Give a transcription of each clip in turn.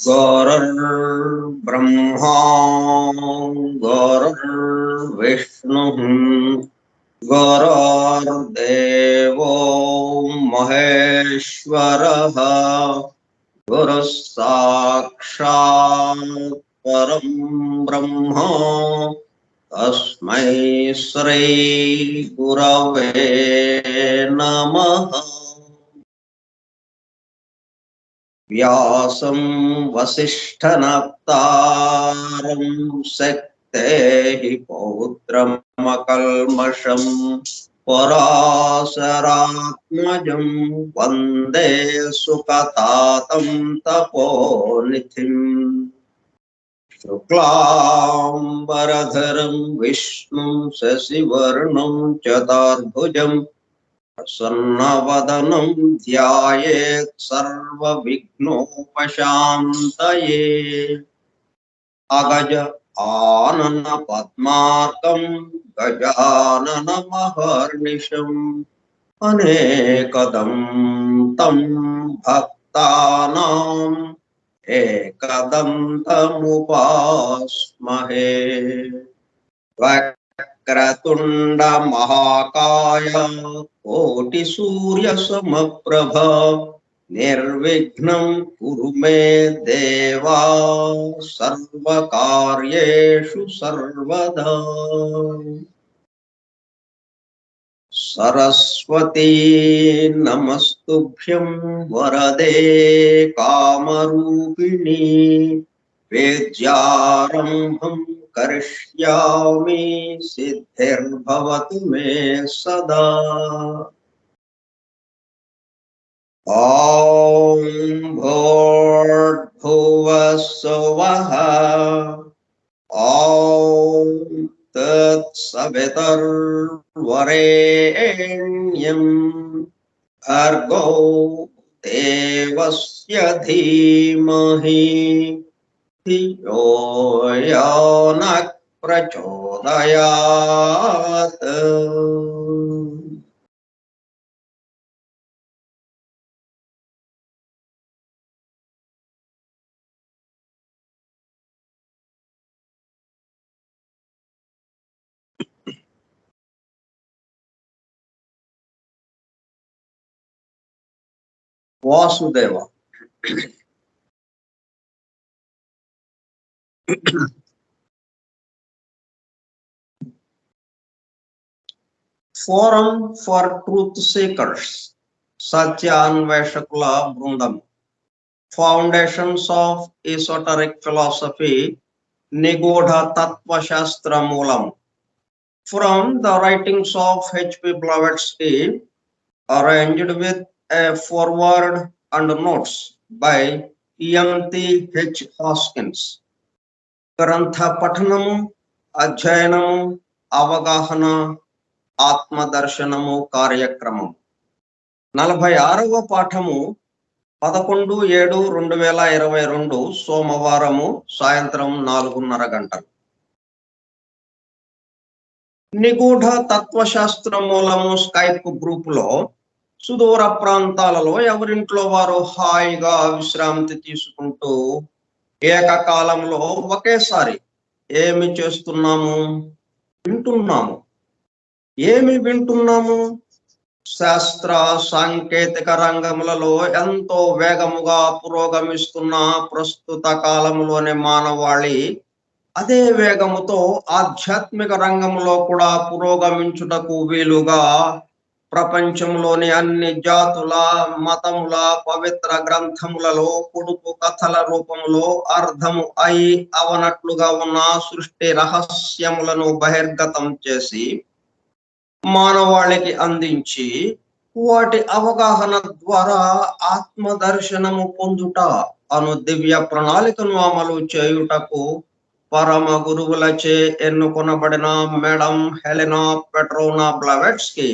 गुरुर्ब्रह्मा गुरुर्विष्णुः गुरुर्देवो महेश्वरः गुरुः साक्षात् परं ब्रह्म तस्मै श्री गुरवे नमः। व्यासं वसिष्ठनप्तारं शक्तेः पौत्रमकल्मषं पराशरात्मजं वन्दे सुकतातं तपोनिधिम्। शुक्लाम्बरधरं विष्णुं शशिवर्णं चतुर्भुजं प्रसन्नवदनं ध्यायेत् सर्वविघ्नोपशान्तये। अगज आनन पद्मार्कं गजाननमहर्निशम् अनेकदं तं भक्तानां एकदन्तमुपास्महे। वक्रतुण्ड महाकाय कोटिसूर्यसमप्रभ निर्विघ्नं कुरु मे देवा सर्वकार्येषु सर्वदा। सरस्वती नमस्तुभ्यं वरदे कामरूपिणी विद्यारम्भं करिष्यामि सिद्धिर्भवतु मे सदा। ॐ भूर्भुवः स्वः ॐ तत्सवितुर्वरेण्यं भर्गो देवस्य धीमहि धियो यो नः प्रचोदयात्। Vasudev. Forum for Truth Seekers, Satyanveshakula Brundam, Foundations of Esoteric Philosophy, Nigodha Tattva Shastra Moolam. From the writings of H.P. Blavatsky, arranged with a foreword and notes by E.M.T. H. Hoskins. గ్రంథ పఠనము, అధ్యయనము, అవగాహన, ఆత్మదర్శనము కార్యక్రమం. 46వ పాఠము 11/7/2022 సోమవారము సాయంత్రం 4:30 గంటలు. నిగూఢ తత్వశాస్త్ర మూలము స్కైప్ గ్రూప్ లో సుదూర ప్రాంతాలలో ఎవరింట్లో వారు హాయిగా విశ్రాంతి తీసుకుంటూ ఏకకాలంలో ఒకేసారి ఏమి చేస్తున్నాము? వింటున్నాము. ఏమి వింటున్నాము? శాస్త్ర సాంకేతిక రంగములలో ఎంతో వేగముగా పురోగమిస్తున్న ప్రస్తుత కాలంలోని మానవాళి అదే వేగముతో ఆధ్యాత్మిక రంగంలో కూడా పురోగమించుటకు వీలుగా ప్రపంచంలోని అన్ని జాతుల, మతముల పవిత్ర గ్రంథములలో పొడుపు కథల రూపంలో అర్థము అయి అవనట్లుగా ఉన్న సృష్టి రహస్యములను బహిర్గతం చేసి మానవాళికి అందించి వాటి అవగాహన ద్వారా ఆత్మదర్శనము పొందుట అను దివ్య ప్రణాళికను అమలు చేయుటకు పరమ గురువులచే ఎన్నుకొనబడిన మేడం హెలెనా పెట్రోనా బ్లవెట్స్కీ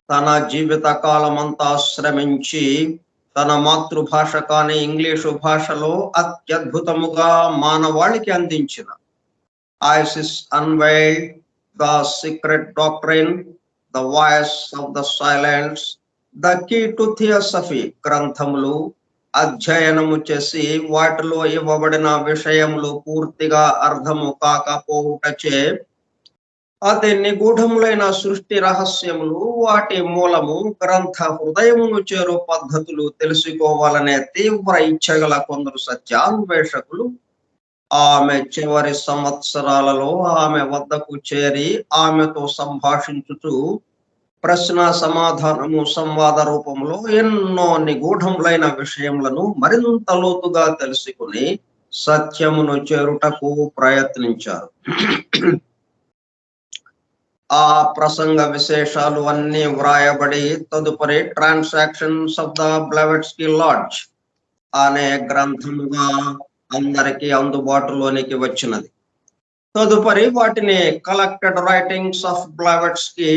తన జీవిత కాలమంతా శ్రమించి తన మాతృభాష కాని ఇంగ్లీషు భాషలో అత్యద్భుతముగా మానవాళికి అందించిన Isis Unveiled, the Secret Doctrine, the Voice of the Silence, the Key to Theosophy గ్రంథములు అధ్యయనము చేసి వాటిలో ఇవ్వబడిన విషయములు పూర్తిగా అర్థము కాకపోవుటచే అతి నిగూఢములైన సృష్టి రహస్యములు, వాటి మూలము, గ్రంథ హృదయమును చేరు పద్ధతులు తెలుసుకోవాలనే తీవ్ర ఇచ్చగల కొందరు సత్యాన్వేషకులు ఆమె చివరి సంవత్సరాలలో ఆమె వద్దకు చేరి ఆమెతో సంభాషించుతూ ప్రశ్న సమాధానము సంవాద రూపంలో ఎన్నో నిగూఢములైన విషయములను మరింత లోతుగా తెలుసుకుని సత్యమును చేరుటకు ప్రయత్నించారు. ఆ ప్రసంగ విశేషాలు అన్ని వ్రాయబడి తదుపరి Transactions of the Blavatsky Lodge అనే గ్రంథముగా అందరికీ అందుబాటులోనికి వచ్చినది. తదుపరి వాటిని Collected Writings of Blavatsky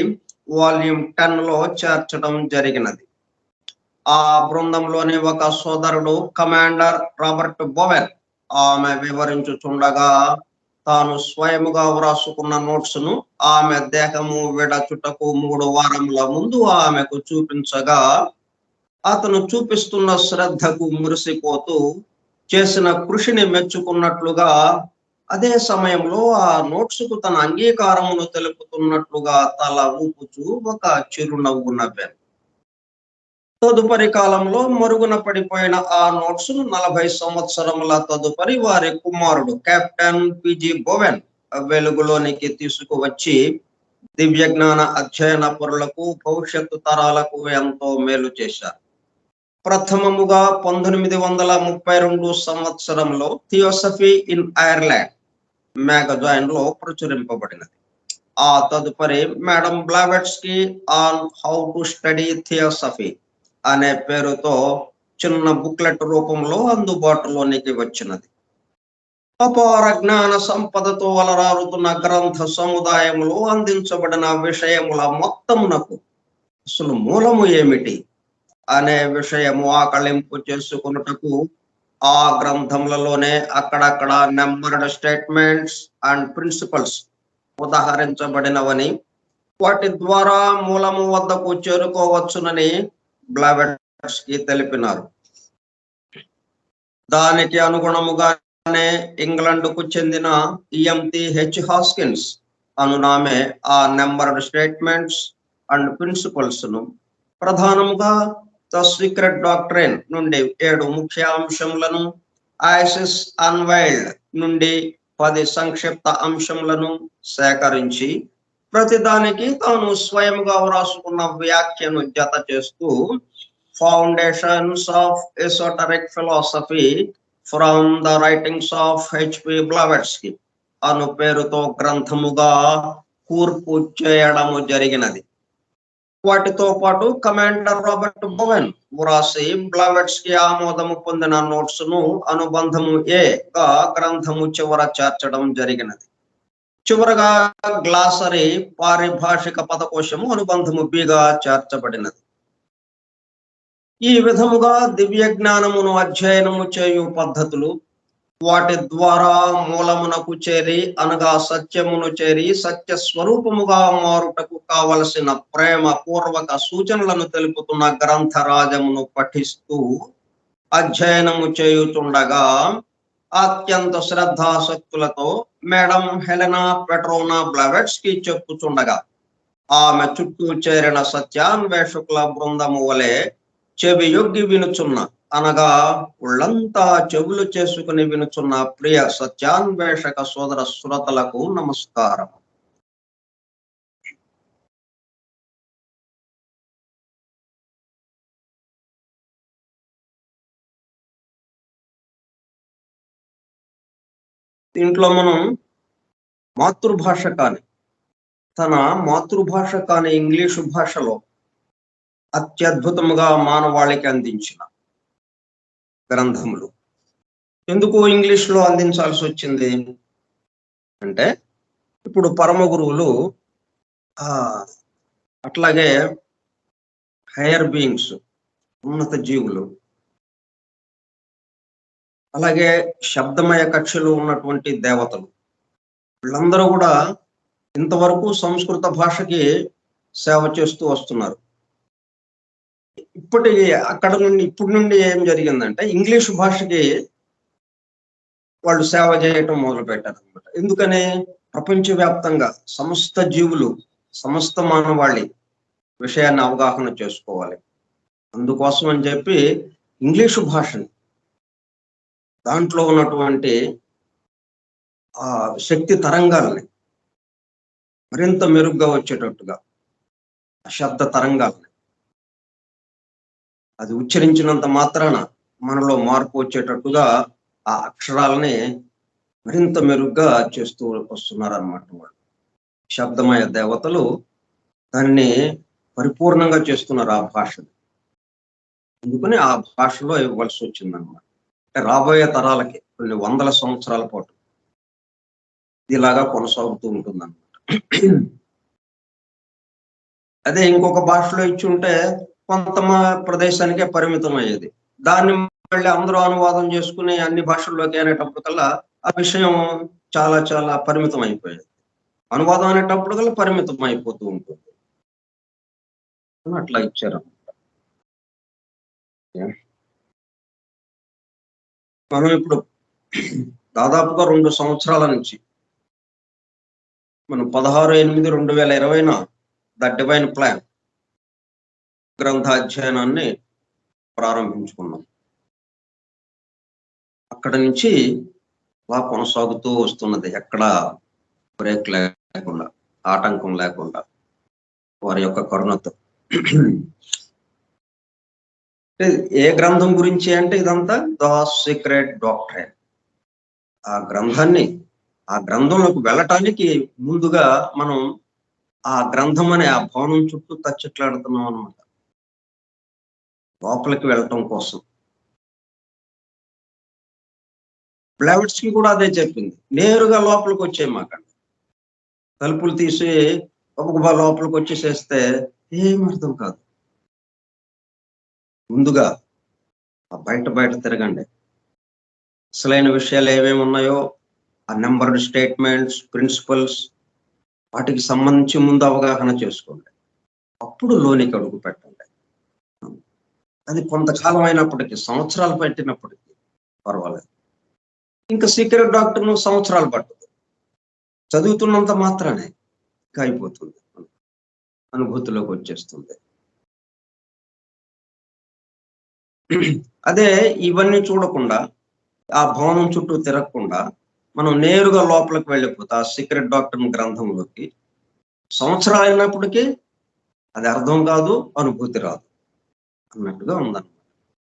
volume 10 లో చేర్చడం జరిగినది. ఆ బృందంలోని ఒక సోదరుడు కమాండర్ రాబర్ట్ బోవెన్ ఆమె వివరించుచుండగా తాను స్వయముగా వ్రాసుకున్న నోట్స్ ను ఆమె దేహము విడచుటకు 3 వారముల ముందు ఆమెకు చూపించగా అతను చూపిస్తున్న శ్రద్ధకు మురిసిపోతూ చేసిన కృషిని మెచ్చుకున్నట్లుగా అదే సమయంలో ఆ నోట్స్ కు తన అంగీకారమును తెలుపుతున్నట్లుగా తల ఊపుచూ ఒక చిరునవ్వు నవ్వాను. తదుపరి కాలంలో మరుగున పడిపోయిన ఆ నోట్స్ ను 40 సంవత్సరముల తదుపరి వారి కుమారుడు కెప్టెన్ పిజి బోవెన్ వెలుగులోనికి తీసుకువచ్చి దివ్య జ్ఞాన అధ్యయన పరులకు, భవిష్యత్తు తరాలకు ఎంతో మేలు చేశారు. ప్రథమముగా 1932 సంవత్సరంలో థియోసఫీ ఇన్ ఐర్లాండ్ మ్యాగజైన్ లో ప్రచురింపబడినది. ఆ తదుపరి madam Blavatsky on how to study theosophy అనే పేరుతో చిన్న బుక్లెట్ రూపంలో అందుబాటులోనికి వచ్చినది. అపార జ్ఞాన సంపదతో అలరారుతున్న గ్రంథ సముదాయములో అందించబడిన విషయముల మొత్తమునకు అసలు మూలము ఏమిటి అనే విషయము ఆకళింపు చేసుకున్నటకు ఆ గ్రంథములలోనే అక్కడక్కడ నెంబర్డ్ స్టేట్మెంట్స్ అండ్ ప్రిన్సిపల్స్ ఉదాహరించబడినవని, వాటి ద్వారా మూలము వద్దకు చేరుకోవచ్చునని బ్లవెట్స్కీ తెలిపినారు. దానికి అనుగుణముగానే ఇంగ్లండ్కు చెందిన ఈఎంటి హెచ్ హాస్కిన్స్ అనునామే ఆ నెంబర్డ్ స్టేట్మెంట్స్ అండ్ ప్రిన్సిపల్స్ ను ప్రధానముగా ద సీక్రెట్ డాక్ట్రిన్ నుండి 7 ముఖ్య అంశములను, ఐసిస్ అన్వైల్డ్ నుండి 10 సంక్షిప్త అంశములను సేకరించి ప్రతిదానికి తాను స్వయముగా వ్రాసుకున్న వ్యాఖ్యను జత చేస్తూ foundations of esoteric philosophy from the writings of HP Blavatsky అను పేరుతో గ్రంథముగా కూర్పు చేయడము జరిగినది. వాటితో పాటు కమాండర్ రాబర్ట్ బోవెన్ వ్రాసి బ్లావెట్స్ కి ఆమోదము పొందిన నోట్స్ ను అనుబంధము ఏ గా గ్రంథము చివర చేర్చడం జరిగినది. చివరగా గ్లాసరీ పారిభాషిక పదకోశము అనుబంధము బిగా చేర్చబడినది. ఈ విధముగా దివ్య జ్ఞానమును అధ్యయనము చేయు పద్ధతులు, వాటి ద్వారా మూలమునకు చేరి అనగా సత్యమును చేరి సత్య స్వరూపముగా మారుటకు కావలసిన ప్రేమ పూర్వక సూచనలను తెలుపుతున్న గ్రంథరాజమును పఠిస్తూ అధ్యయనము చేయుచుండగా అత్యంత శ్రద్ధాసక్తులతో మేడం హెలెనా పెట్రోనా బ్లావెట్స్కి చెప్పుచుండగా ఆమె చుట్టూ చేరిన సత్యాన్వేషకుల బృందము వలె చెవి యొగ్గి వినుచున్న అనగా ఉళ్ళంతా చెవులు చేసుకుని వినుచున్న ప్రియ సత్యాన్వేషక సోదర శ్రోతలకు నమస్కారం. దీంట్లో మనం మాతృభాష కాని తన మాతృభాష కాని ఇంగ్లీషు భాషలో అత్యద్భుతముగా మానవాళికి అందించిన గ్రంథములు. ఎందుకు ఇంగ్లీష్లో అందించాల్సి వచ్చింది అంటే, ఇప్పుడు పరమ గురువులు అట్లాగే హైయర్ బీయింగ్స్ ఉన్నత జీవులు, అలాగే శబ్దమయ కక్షలు ఉన్నటువంటి దేవతలు, వీళ్ళందరూ కూడా ఇంతవరకు సంస్కృత భాషకి సేవ చేస్తూ వస్తున్నారు. ఇప్పటి నుండి ఏం జరిగిందంటే ఇంగ్లీషు భాషకి వాళ్ళు సేవ చేయటం మొదలు పెట్టారు అనమాట. ఎందుకని ప్రపంచవ్యాప్తంగా సమస్త జీవులు, సమస్త మానవాళి విషయాన్ని అవగాహన చేసుకోవాలి. అందుకోసం అని చెప్పి ఇంగ్లీషు భాషని, దాంట్లో ఉన్నటువంటి శక్తి తరంగాల్ని మరింత మెరుగ్గా వచ్చేటట్టుగా, శబ్ద తరంగాల్ని అది ఉచ్చరించినంత మాత్రాన మనలో మార్పు వచ్చేటట్టుగా ఆ అక్షరాలని మరింత మెరుగ్గా చేస్తూ వస్తున్నారు అన్నమాట. వాళ్ళు శబ్దమయ దేవతలు దాన్ని పరిపూర్ణంగా చేస్తున్నారు ఆ భాషని. అందుకని ఆ భాషలో ఇవ్వాల్సి వచ్చిందన్నమాట. అంటే రాబోయే తరాలకి కొన్ని వందల సంవత్సరాల పాటు ఇలాగా కొనసాగుతూ ఉంటుందన్నమాట. అదే ఇంకొక భాషలో ఇచ్చి ఉంటే కొంత ప్రదేశానికే పరిమితం అయ్యేది. దాన్ని మళ్ళీ అందరూ అనువాదం చేసుకుని అన్ని భాషల్లోకి అనేటప్పటికల్లా ఆ విషయం చాలా చాలా పరిమితం అయిపోయేది. అనువాదం అనేటప్పటికల్లా పరిమితం అయిపోతూ ఉంటుంది. అట్లా ఇచ్చారు. మనం ఇప్పుడు దాదాపుగా 2 సంవత్సరాల నుంచి మనం 16/8/2020 ద డివైన్ ప్లాన్ గ్రంథాధ్యయనాన్ని ప్రారంభించుకున్నాం. అక్కడ నుంచి అలా కొనసాగుతూ వస్తున్నది, ఎక్కడ బ్రేక్ లేకుండా, ఆటంకం లేకుండా, వారి యొక్క కరుణతో. ఏ గ్రంథం గురించి అంటే ఇదంతా ద సీక్రెట్ డాక్ట్రైన్. ఆ గ్రంథంలోకి వెళ్ళటానికి ముందుగా మనం ఆ గ్రంథం అనే ఆ భవనం చుట్టూ తచ్చట్లాడుతున్నాం అనమాట, లోపలికి వెళ్ళటం కోసం. బ్లావెట్స్ కి కూడా అదే చెప్పింది, నేరుగా లోపలికి వచ్చేయమాకండి. తలుపులు తీసి ఒక లోపలికి వచ్చేసేస్తే ఏం అర్థం కాదు. ముందుగా బయట తిరగండి. అసలైన విషయాలు ఏమేమి ఉన్నాయో ఆ నెంబర్డ్ స్టేట్మెంట్స్, ప్రిన్సిపల్స్, వాటికి సంబంధించి ముందు అవగాహన చేసుకోండి. అప్పుడు లోనికి అడుగు పెట్టండి. అది కొంతకాలం అయినప్పటికీ, సంవత్సరాలు పట్టినప్పటికీ పర్వాలేదు. ఇంకా సీక్రెట్ డాక్టర్ను సంవత్సరాలు పట్టదు, చదువుతున్నంత మాత్రానే అయిపోతుంది, అనుభూతిలోకి వచ్చేస్తుంది. అదే ఇవన్నీ చూడకుండా, ఆ భవనం చుట్టూ తిరగకుండా మనం నేరుగా లోపలికి వెళ్ళిపోతే ఆ సీక్రెట్ డాక్టర్ గ్రంథంలోకి సంవత్సరాలు అయినప్పటికీ అది అర్థం కాదు, అనుభూతి రాదు అన్నట్టుగా ఉందన్నమాట.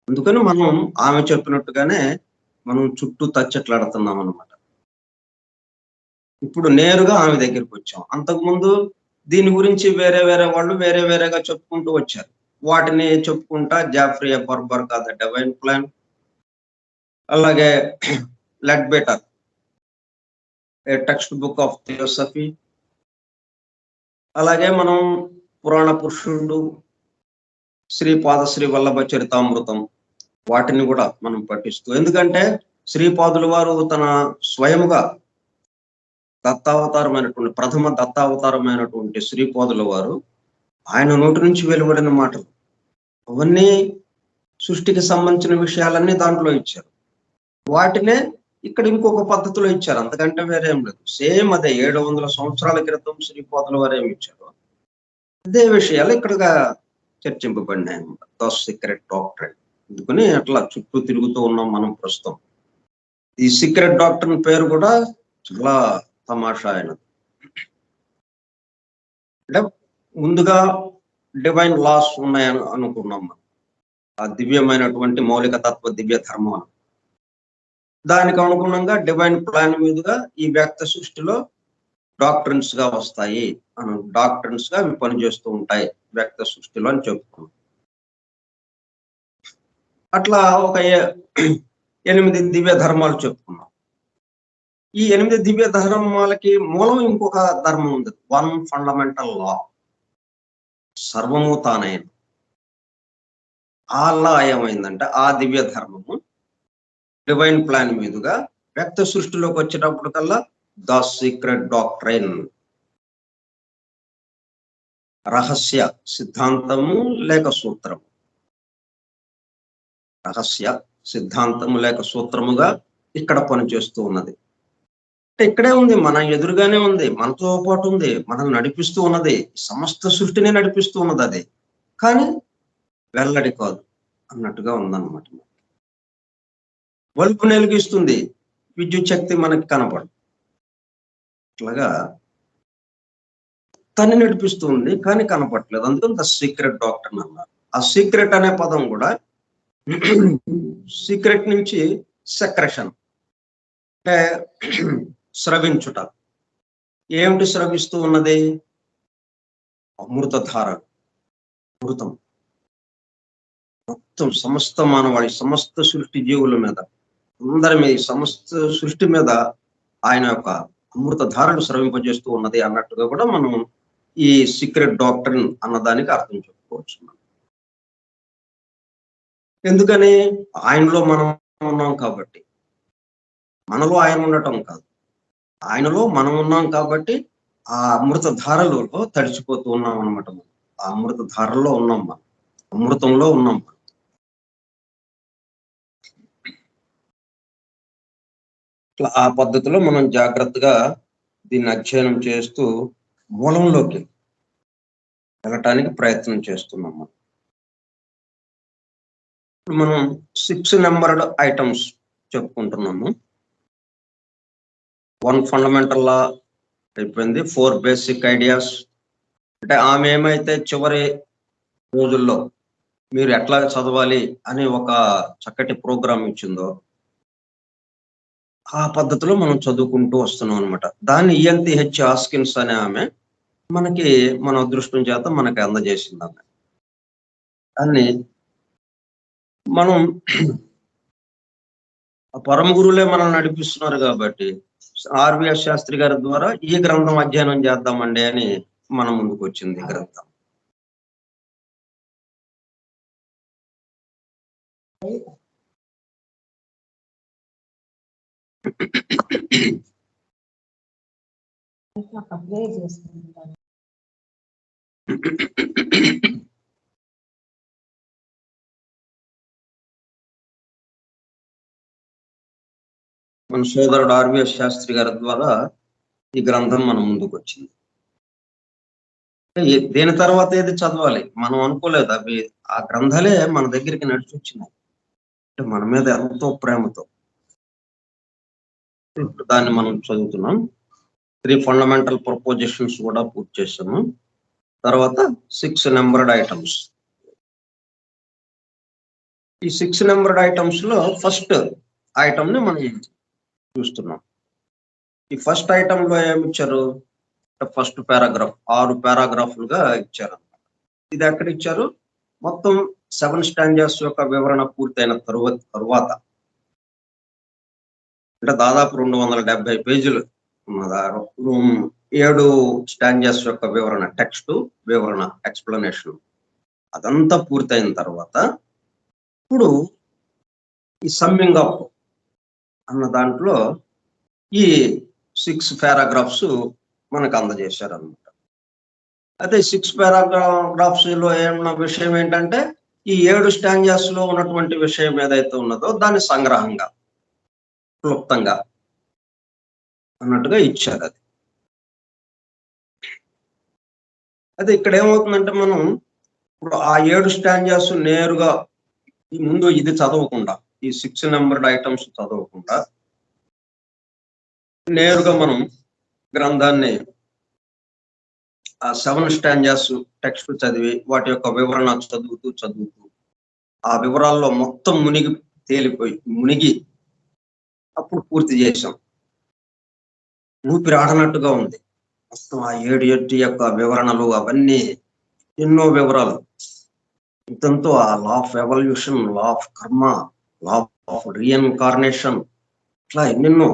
అందుకని మనం ఆమె చెప్పినట్టుగానే మనం చుట్టూ తచ్చట్లాడుతున్నాం అన్నమాట. ఇప్పుడు నేరుగా ఆమె దగ్గరికి వచ్చాం. అంతకుముందు దీని గురించి వేరే వేరే వాళ్ళు వేరే వేరేగా చెప్పుకుంటూ వచ్చారు. వాటిని చెప్పుకుంటా Geoffrey Barborka the divine plan, అలాగే Leadbeater a textbook of theosophy, అలాగే మనం పురాణ పురుషుడు శ్రీపాద శ్రీ వల్లభ చరితామృతం వాటిని కూడా మనం పఠిస్తూ, ఎందుకంటే శ్రీపాదుల వారు తన స్వయముగా దత్తావతారమైనటువంటి ప్రథమ దత్తావతారమైనటువంటి శ్రీపాదుల వారు ఆయన నోటి నుంచి వెలువడిన మాటలు అవన్నీ సృష్టికి సంబంధించిన విషయాలన్నీ దాంట్లో ఇచ్చారు. వాటినే ఇక్కడ ఇంకొక పద్ధతిలో ఇచ్చారు, అంతకంటే వేరే ఏం లేదు. సేమ్ అదే 700 సంవత్సరాల క్రితం శ్రీపాదుల వారు ఏమి ఇచ్చారు అదే విషయాలు ఇక్కడగా చర్చింపబడినాయి అన్నమాట. ద సీక్రెట్ డాక్టర్ అందుకని అట్లా చుట్టూ తిరుగుతూ ఉన్నాం మనం ప్రస్తుతం. ఈ సీక్రెట్ డాక్టర్ పేరు కూడా చాలా తమాషా అయినది. అంటే ముందుగా డివైన్ లాస్ ఉన్నాయని అనుకున్నాం మనం, ఆ దివ్యమైనటువంటి మౌలిక తత్వ దివ్య ధర్మాలు. దానికి అనుగుణంగా డివైన్ ప్లాన్ మీదుగా ఈ వ్యక్త సృష్టిలో డాక్టర్స్ గా వస్తాయి డాక్టర్స్ గా అవి పనిచేస్తూ ఉంటాయి వ్యక్త సృష్టిలో అని చెప్పుకున్నాం. అట్లా ఒక 8 దివ్య ధర్మాలు చెప్పుకున్నాం. ఈ 8 దివ్య ధర్మాలకి మూలం ఇంకొక ధర్మం ఉంది, వన్ ఫండమెంటల్ లా, సర్వము తానైన. ఆ లా ఏమైందంటే ఆ దివ్య ధర్మము డివైన్ ప్లాన్ మీదుగా వ్యక్త సృష్టిలోకి వచ్చేటప్పుడు కల్లా ద సీక్రెట్ డాక్ట్రైన్, రహస్య సిద్ధాంతము లేక సూత్రము, రహస్య సిద్ధాంతము లేక సూత్రముగా ఇక్కడ పనిచేస్తూ ఉన్నది. అంటే ఇక్కడే ఉంది, మన ఎదురుగానే ఉంది, మనతో పాటు ఉంది, మనల్ని నడిపిస్తూ ఉన్నది, సమస్త సృష్టిని నడిపిస్తూ ఉన్నది అది, కానీ వెల్లడి కాదు అన్నట్టుగా ఉందన్నమాట. వలుపు వెలిగిస్తుంది, విద్యుత్ శక్తి మనకి కనపడదు. అట్లాగా తను నడిపిస్తుంది కానీ కనపడలేదు, అందుకని ద సీక్రెట్ డాక్టర్ అన్నారు. ఆ సీక్రెట్ అనే పదం కూడా సీక్రెట్ నుంచి సెక్రెషన్ అంటే స్రవించుట. ఏమిటి స్రవిస్తూ ఉన్నది? అమృతధార, అమృతం. మొత్తం సమస్త మానవాళి, సమస్త సృష్టి జీవుల మీద, అందరి మీద, సమస్త సృష్టి మీద ఆయన యొక్క అమృత ధారలు స్రవింపజేస్తూ ఉన్నది అన్నట్టుగా కూడా మనం ఈ సీక్రెట్ డాక్టర్ అన్నదానికి అర్థం చెప్పుకోవచ్చు. ఎందుకని? ఆయనలో మనం ఉన్నాం కాబట్టి, మనలో ఆయన ఉండటం కాదు, ఆయనలో మనం ఉన్నాం కాబట్టి ఆ అమృత ధారలలో తడిచిపోతూ ఉన్నాం అన్నమాట. మనం ఆ అమృత ధారల్లో ఉన్నాం, మనం అమృతంలో ఉన్నాం. ఆ పద్ధతిలో మనం జాగ్రత్తగా దీన్ని అధ్యయనం చేస్తూ మూలంలోకి వెళ్ళటానికి ప్రయత్నం చేస్తున్నాం. మనం 6 నెంబర్డ్ ఐటమ్స్ చెప్పుకుంటున్నాము. 1 ఫండమెంటల్ లా అయిపోయింది, 4 బేసిక్ ఐడియాస్. అంటే ఆమె ఏమైతే చివరి రోజుల్లో మీరు ఎట్లా చదవాలి అని ఒక చక్కటి ప్రోగ్రామ్ ఇచ్చిందో ఆ పద్ధతిలో మనం చదువుకుంటూ వస్తున్నాం అనమాట. దాన్ని ENTH హాస్కిన్స్ అనే ఆమె మనకి మన అదృష్టం చేత మనకి అందజేసింది. ఆమె దాన్ని మనం పరమ గురువులే మనల్ని నడిపిస్తున్నారు కాబట్టి RVS శాస్త్రి గారి ద్వారా ఈ గ్రంథం అధ్యయనం చేద్దామండి అని మన ముందుకు వచ్చింది ఈ గ్రంథం. మన సోదరుడు RVS శాస్త్రి గారి ద్వారా ఈ గ్రంథం మన ముందుకు వచ్చింది. దీని తర్వాత ఏది చదవాలి మనం అనుకోలేదు, అవి ఆ గ్రంథాలే మన దగ్గరికి నడిచి వచ్చినాయి. అంటే మన మీద ఎంతో ప్రేమతో దాన్ని మనం చదువుతున్నాం. 3 ఫండమెంటల్ ప్రపోజిషన్స్ కూడా పూర్తి చేసాము. తర్వాత 6 నెంబర్డ్ ఐటమ్స్. ఈ 6 నెంబర్డ్ ఐటమ్స్ లో ఫస్ట్ ఐటమ్ ని మనం చూస్తున్నాం. ఈ ఫస్ట్ ఐటమ్ లో ఏమిచ్చారు? ఫస్ట్ పారాగ్రాఫ్ 6 పారాగ్రాఫ్లుగా ఇచ్చారు. ఇది ఎక్కడ ఇచ్చారు? మొత్తం 7 స్టాంజర్స్ యొక్క వివరణ పూర్తయిన తరువాత అంటే దాదాపు 270 పేజీలు 7 స్టాంజర్స్ యొక్క వివరణ, టెక్స్ట్ వివరణ, ఎక్స్ప్లెనేషన్ అదంతా పూర్తయిన తర్వాత ఇప్పుడు ఈ సమ్మింగ్ అప్ అన్న దాంట్లో ఈ 6 పారాగ్రాఫ్స్ మనకు అందజేశారు అనమాట. అయితే 6 పారాగ్రాఫ్స్ లో ఏమన్న విషయం ఏంటంటే ఈ 7 స్టాంజర్స్ లో ఉన్నటువంటి విషయం ఏదైతే ఉన్నదో దాన్ని సంగ్రహంగా, క్లుప్తంగా అన్నట్టుగా ఇచ్చారు. అయితే ఇక్కడ ఏమవుతుందంటే మనం ఇప్పుడు ఆ 7 స్టాంజర్స్ నేరుగా ఈ ముందు ఇది చదవకుండా, ఈ 6 నెంబర్డ్ ఐటమ్స్ చదవకుండా నేరుగా మనం గ్రంథాన్ని ఆ 7 స్టాంజర్స్ టెక్స్ట్ చదివి వాటి యొక్క వివరణ చదువుతూ ఆ వివరాల్లో మొత్తం మునిగి అప్పుడు పూర్తి చేశాం. ఊపిరి ఆడనట్టుగా ఉంది. మొత్తం ఆ 7 యొక్క వివరణలు అవన్నీ ఎన్నో వివరాలు. ఇంతంతో ఆ law of evolution, law of కర్మ, లా ఆఫ్ రీఇన్కార్నేషన్ ఇట్లా ఎన్నెన్నో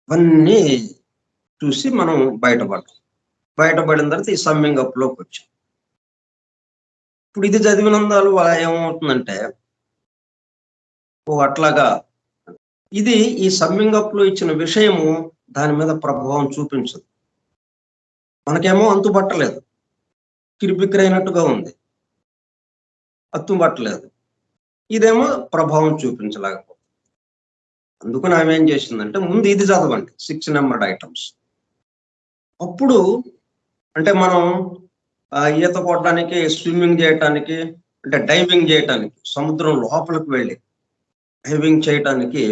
అవన్నీ చూసి మనం బయటపడిన తర్వాత ఈ సమ్మింగ్ అప్ లోకి వచ్చాం. ఇప్పుడు ఇది చదివినందువల్ల ఏమవుతుందంటే అట్లాగా ఇది ఈ సమ్మింగ్ అప్ లో ఇచ్చిన విషయము దాని మీద ప్రభావం చూపించదు. మనకేమో అంతుబట్టలేదు, కిరిబిక్రైనట్టుగా ఉంది, అత్తుబట్టలేదు. ఇదేమో ప్రభావం చూపించలేకపోతుంది. అందుకని ఆమె ఏం చేసిందంటే ముందు ఇది చదవండి, 6 నెంబర్డ్ ఐటమ్స్. అప్పుడు అంటే మనం ఈత కొట్టడానికి, స్విమ్మింగ్ చేయటానికి, అంటే డైవింగ్ చేయటానికి సముద్రం లోపలికి వెళ్ళి డైవింగ్ చేయటానికి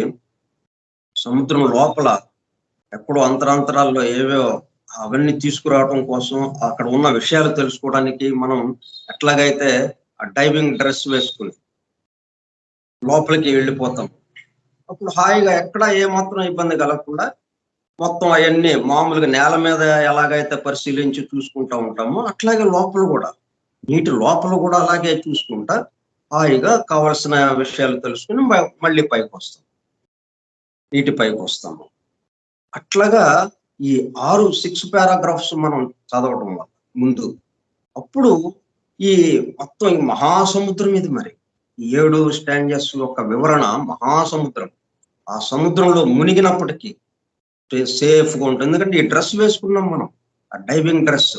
సముద్రం లోపల ఎక్కడో అంతరాంతరాల్లో ఏవో అవన్నీ తీసుకురావడం కోసం అక్కడ ఉన్న విషయాలు తెలుసుకోవడానికి మనం ఎట్లాగైతే ఆ డైవింగ్ డ్రెస్ వేసుకుని లోపలికి వెళ్ళిపోతాం. అప్పుడు హాయిగా ఎక్కడ ఏమాత్రం ఇబ్బంది కలగకుండా మొత్తం అవన్నీ మామూలుగా నేల మీద ఎలాగైతే పరిశీలించి చూసుకుంటా ఉంటామో అట్లాగే లోపల కూడా, నీటి లోపల కూడా అలాగే చూసుకుంటా హాయిగా కావాల్సిన విషయాలు తెలుసుకుని మళ్ళీ నీటి పైకి వస్తాము. అట్లాగా ఈ 6 పారాగ్రాఫ్స్ మనం చదవడం వల్ల ముందు అప్పుడు ఈ మొత్తం ఈ మహాసముద్రం ఇది మరి 7 స్టాంజర్స్ యొక్క వివరణ మహాసముద్రం. ఆ సముద్రంలో మునిగినప్పటికీ సేఫ్గా ఉంటుంది. ఎందుకంటే ఈ డ్రెస్ వేసుకున్నాం మనం, ఆ డైవింగ్ డ్రెస్.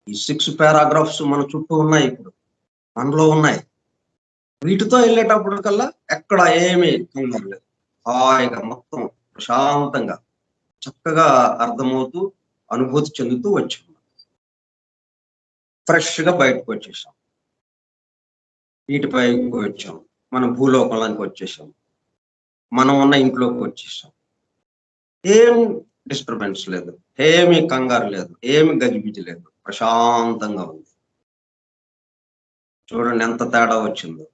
ఈ 6 పారాగ్రాఫ్స్ మన చుట్టూ ఉన్నాయి, ఇప్పుడు మనలో ఉన్నాయి. వీటితో వెళ్ళేటప్పటికల్లా ఎక్కడ ఏమీ కంగారు లేదు, హాయిగా మొత్తం ప్రశాంతంగా చక్కగా అర్థమవుతూ అనుభూతి చెందుతూ వచ్చాం. ఫ్రెష్ గా బయటకు వచ్చేసాం, నీటిపైకి వచ్చాం, మనం భూలోకంలోకి వచ్చేసాం, మనం ఉన్న ఇంట్లోకి వచ్చేసాం. ఏం డిస్టర్బెన్స్ లేదు, ఏమి కంగారు లేదు, ఏమి గజిబిజి లేదు, ప్రశాంతంగా ఉంది. చూడండి ఎంత తేడా వచ్చిందో.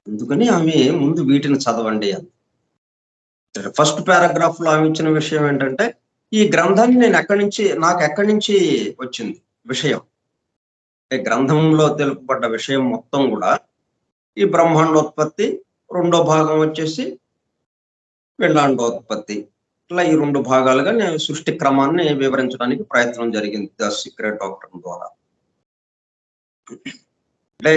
అందుకని ఆమె ముందు వీటిని చదవండి అని. ఫస్ట్ పారాగ్రాఫ్ లో ఆమె ఇచ్చిన విషయం ఏంటంటే ఈ గ్రంథాన్ని నాకు ఎక్కడి నుంచి వచ్చింది విషయం. గ్రంథంలో తెలుపబడ్డ విషయం మొత్తం కూడా ఈ బ్రహ్మాండోత్పత్తి, రెండో భాగం వచ్చేసి పిండాండోత్పత్తి, ఇట్లా ఈ 2 భాగాలుగా నేను సృష్టి క్రమాన్ని వివరించడానికి ప్రయత్నం జరిగింది ద సీక్రెట్ డాక్టర్ ద్వారా. అంటే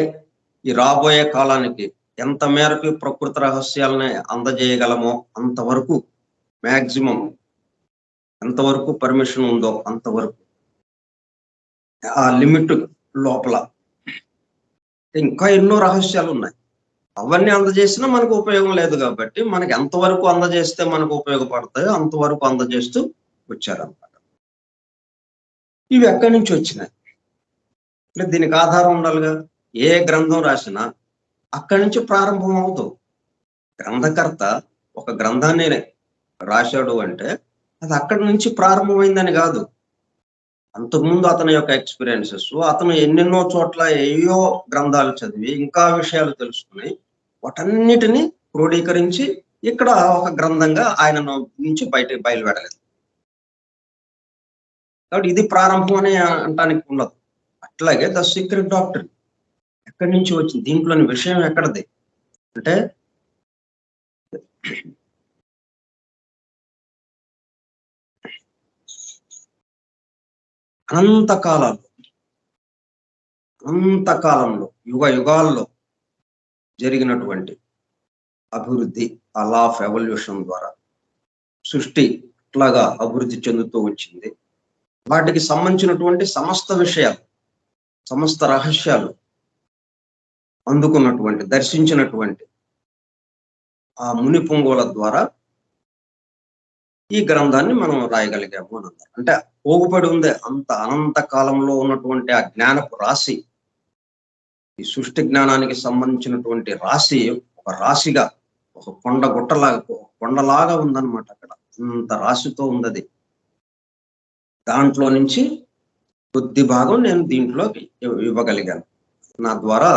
ఈ రాబోయే కాలానికి ఎంత మేరకు ప్రకృతి రహస్యాలని అందజేయగలమో అంతవరకు, మ్యాక్సిమం ఎంతవరకు పర్మిషన్ ఉందో అంతవరకు, ఆ లిమిట్ లోపల ఇంకా ఎన్నో రహస్యాలు ఉన్నాయి. అవన్నీ అందజేసినా మనకు ఉపయోగం లేదు కాబట్టి మనకి ఎంతవరకు అందజేస్తే మనకు ఉపయోగపడతాయో అంతవరకు అందజేస్తూ వచ్చారన్నమాట. ఇవి ఎక్కడి నుంచి వచ్చినాయి అంటే దీనికి ఆధారం ఉండాలిగా. ఏ గ్రంథం రాసినా అక్కడి నుంచి ప్రారంభం అవుతుంది. గ్రంథకర్త ఒక గ్రంథాన్ని రాశాడు అంటే అది అక్కడి నుంచి ప్రారంభమైందని కాదు. అంతకుముందు అతని యొక్క ఎక్స్పీరియన్సెస్, అతను ఎన్నెన్నో చోట్ల ఏయో గ్రంథాలు చదివి ఇంకా విషయాలు తెలుసుకుని వాటన్నిటిని క్రోడీకరించి ఇక్కడ ఒక గ్రంథంగా ఆయన నుంచి బయలుపెడలేదు. కాబట్టి ఇది ప్రారంభం అని అనటానికి ఉండదు. అట్లాగే ద సీక్రెట్ డాక్టర్ ఎక్కడి నుంచి వచ్చింది? దీంట్లోని విషయం ఎక్కడిది? అంటే అనంతకాలాలు అంతకాలంలో యుగ యుగాల్లో జరిగినటువంటి అభివృద్ధి, ఆ లా ఆఫ్ ఎవల్యూషన్ ద్వారా సృష్టి ఇట్లాగా అభివృద్ధి చెందుతూ వచ్చింది. వాటికి సంబంధించినటువంటి సమస్త విషయాలు, సమస్త రహస్యాలు అందుకున్నటువంటి, దర్శించినటువంటి ఆ ముని పుంగవుల ద్వారా ఈ గ్రంథాన్ని మనం రాయగలిగాము అని అన్నారు. అంటే పోగుపడి ఉంది అంత అనంత కాలంలో ఉన్నటువంటి ఆ జ్ఞానపు రాశి, ఈ సృష్టి జ్ఞానానికి సంబంధించినటువంటి రాశి ఒక రాశిగా, ఒక కొండలాగా ఉందన్నమాట. అక్కడ అంత రాశితో ఉందది. దాంట్లో నుంచి కొద్ది భాగం నేను దీంట్లోకి ఇవ్వగలిగాను, నా ద్వారా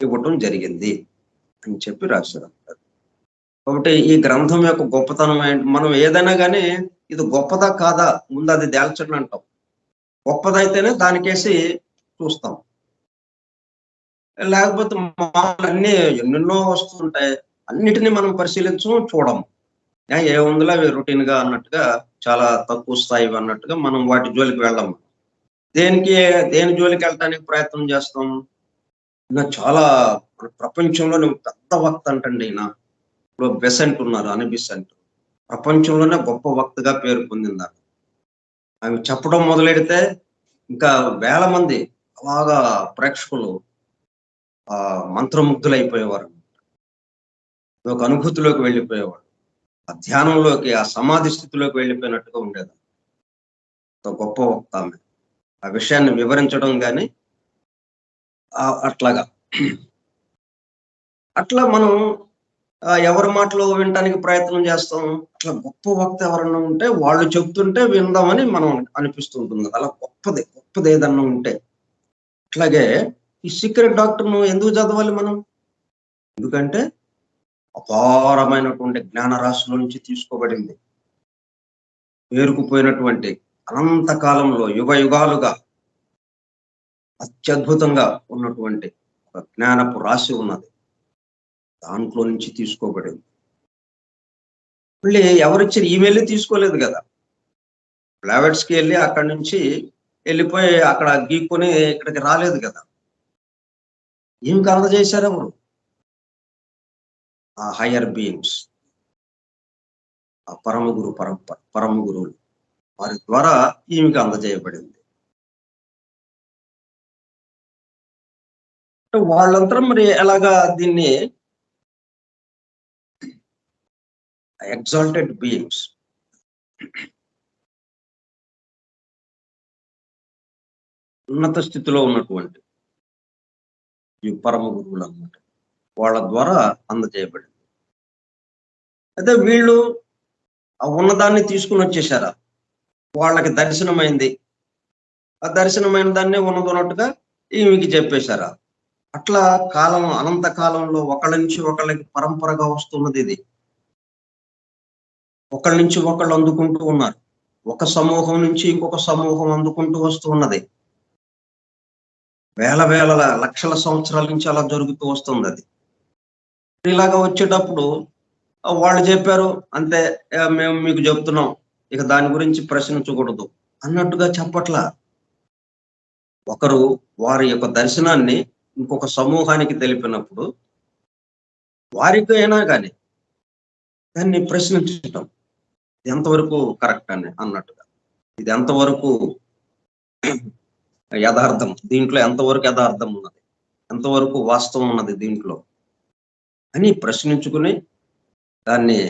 ఇవ్వటం జరిగింది అని చెప్పి రాశారు. కాబట్టి ఈ గ్రంథం యొక్క గొప్పతనం ఏంటి? మనం ఏదైనా కానీ ఇది గొప్పదా కాదా ముందు అది తేల్చండి అంటాం. గొప్పదైతేనే దానికేసి చూస్తాం. లేకపోతే అన్ని ఎన్నెన్నో వస్తుంటాయి, అన్నిటినీ మనం చూడము. ఏముందిలే అవి రొటీన్ గా అన్నట్టుగా, చాలా తక్కువ స్థాయి అన్నట్టుగా మనం వాటి జోలికి వెళ్ళము. దేని జోలికి వెళ్ళటానికి ప్రయత్నం చేస్తాం? చాలా ప్రపంచంలోనే పెద్ద వక్త అంటండి ఈయన. ఇప్పుడు బెసెంట్ ఉన్నారు, అని బెసెంట్ ప్రపంచంలోనే గొప్ప వక్తగా పేరు పొందింది. ఆమె చెప్పడం మొదలెడితే ఇంకా వేల మంది అలాగా ప్రేక్షకులు మంత్రముగ్ధులైపోయేవారు. ఒక అనుభూతిలోకి వెళ్ళిపోయేవాడు, ఆ ధ్యానంలోకి, ఆ సమాధి స్థితిలోకి వెళ్ళిపోయినట్టుగా ఉండేది. గొప్ప వక్త ఆమె. ఆ విషయాన్ని వివరించడం కానీ అట్లాగా. అట్లా మనం ఎవరి మాటలు వినటానికి ప్రయత్నం చేస్తాం. అట్లా గొప్ప వక్త ఎవరన్నా ఉంటే వాళ్ళు చెప్తుంటే విందామని మనం అనిపిస్తుంటుంది. అలా గొప్పది ఏదన్నా ఉంటే. అట్లాగే ఈ సీక్రెట్ డాక్టర్ను ఎందుకు చదవాలి మనం? ఎందుకంటే అపారమైనటువంటి జ్ఞాన రాశుల నుంచి తీసుకోబడింది. పేరుకుపోయినటువంటి అనంత కాలంలో యుగ యుగాలుగా అత్యద్భుతంగా ఉన్నటువంటి ఒక జ్ఞానపు రాశి ఉన్నది. దాంట్లో నుంచి తీసుకోబడింది. మళ్ళీ ఎవరిచ్చిన ఈమెయిల్ తీసుకోలేదు కదా. ప్రైవేట్స్కి వెళ్ళి అక్కడి నుంచి వెళ్ళిపోయి అక్కడ గీక్కొని ఇక్కడికి రాలేదు కదా. ఏం అందజేశారు ఎవరు? ఆ హయ్యర్ బీయింగ్స్, ఆ పరమ గురువులు, వారి ద్వారా ఈమెకి అందజేయబడింది. వాళ్ళంతా మరి ఎలాగా దీన్ని ఎగ్జాల్టెడ్ బీయింగ్స్, ఉన్నత స్థితిలో ఉన్నటువంటి ఈ పరమ గురువులు అన్నమాట, వాళ్ళ ద్వారా అందజేయబడింది. అయితే వీళ్ళు ఆ ఉన్నదాన్ని తీసుకుని వచ్చేసారా? వాళ్ళకి దర్శనమైంది, ఆ దర్శనమైన దాన్ని ఉన్నదన్నట్టుగా ఈమెకి చెప్పేశారా? అట్లా కాలం, అనంత కాలంలో ఒకళ్ళ నుంచి ఒకళ్ళకి పరంపరగా వస్తున్నది ఇది. ఒకళ్ళ నుంచి ఒకళ్ళు అందుకుంటూ ఉన్నారు. ఒక సమూహం నుంచి ఇంకొక సమూహం అందుకుంటూ వస్తూ ఉన్నది. వేల లక్షల సంవత్సరాల నుంచి అలా జరుగుతూ వస్తుంది అది. ఇలాగా వచ్చేటప్పుడు వాళ్ళు చెప్పారు అంతే, మేము మీకు చెప్తున్నాం, ఇక దాని గురించి ప్రశ్నించకూడదు అన్నట్టుగా చెప్పట్లా. ఒకరు వారి యొక్క దర్శనాన్ని ఇంకొక సమూహానికి తెలిపినప్పుడు వారికి అయినా కానీ దాన్ని ప్రశ్నించటం ఎంతవరకు కరెక్ట్ అని అన్నట్టుగా, ఇది ఎంతవరకు యథార్థం, దీంట్లో ఎంతవరకు యథార్థం ఉన్నది, ఎంతవరకు వాస్తవం ఉన్నది దీంట్లో అని ప్రశ్నించుకుని దాన్ని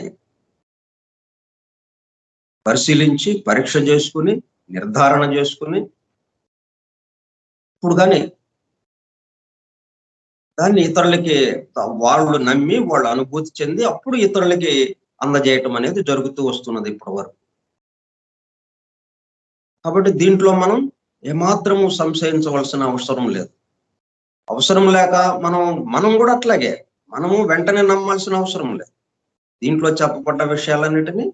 పరిశీలించి పరీక్ష చేసుకుని నిర్ధారణ చేసుకుని ఇప్పుడు కానీ దాన్ని ఇతరులకి, వాళ్ళు నమ్మి వాళ్ళు అనుభూతి చెంది అప్పుడు ఇతరులకి అందజేయటం అనేది జరుగుతూ వస్తున్నది ఇప్పటి వరకు. కాబట్టి దీంట్లో ఏమాత్రము సంశయించవలసిన అవసరం లేదు. అవసరం లేక మనం కూడా అట్లాగే మనము వెంటనే నమ్మాల్సిన అవసరం లేదు. దీంట్లో చెప్పబడ్డ విషయాలన్నిటినీ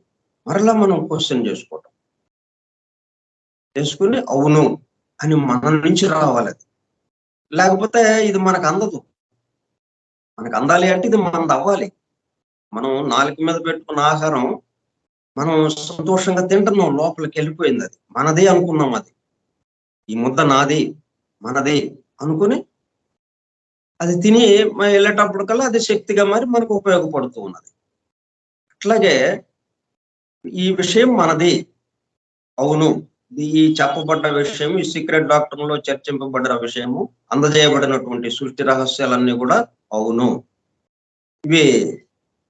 మరలా మనం క్వశ్చన్ చేసుకోవటం. చేసుకుని అవును అని మన నుంచి రావాలి. లేకపోతే ఇది మనకు అందదు. మనకు అందాలి అంటే ఇది మనది అవ్వాలి. మనం నాలుక మీద పెట్టుకున్న ఆహారం మనం సంతోషంగా తింటున్నాం, లోపలికి వెళ్ళిపోయింది, అది మనదే అనుకున్నాం, అది ఈ ముద్ద నాది, మనది అనుకుని అది తిని వెళ్ళేటప్పటికల్లా అది శక్తిగా మరి మనకు ఉపయోగపడుతూ ఉన్నది. అట్లాగే ఈ విషయం మనది, అవును, ఈ చెప్పబడ్డ విషయం, ఈ సీక్రెట్ డాక్టర్లో చర్చింపబడిన విషయము, అందజేయబడినటువంటి సృష్టి రహస్యాలన్నీ కూడా అవును, ఇవి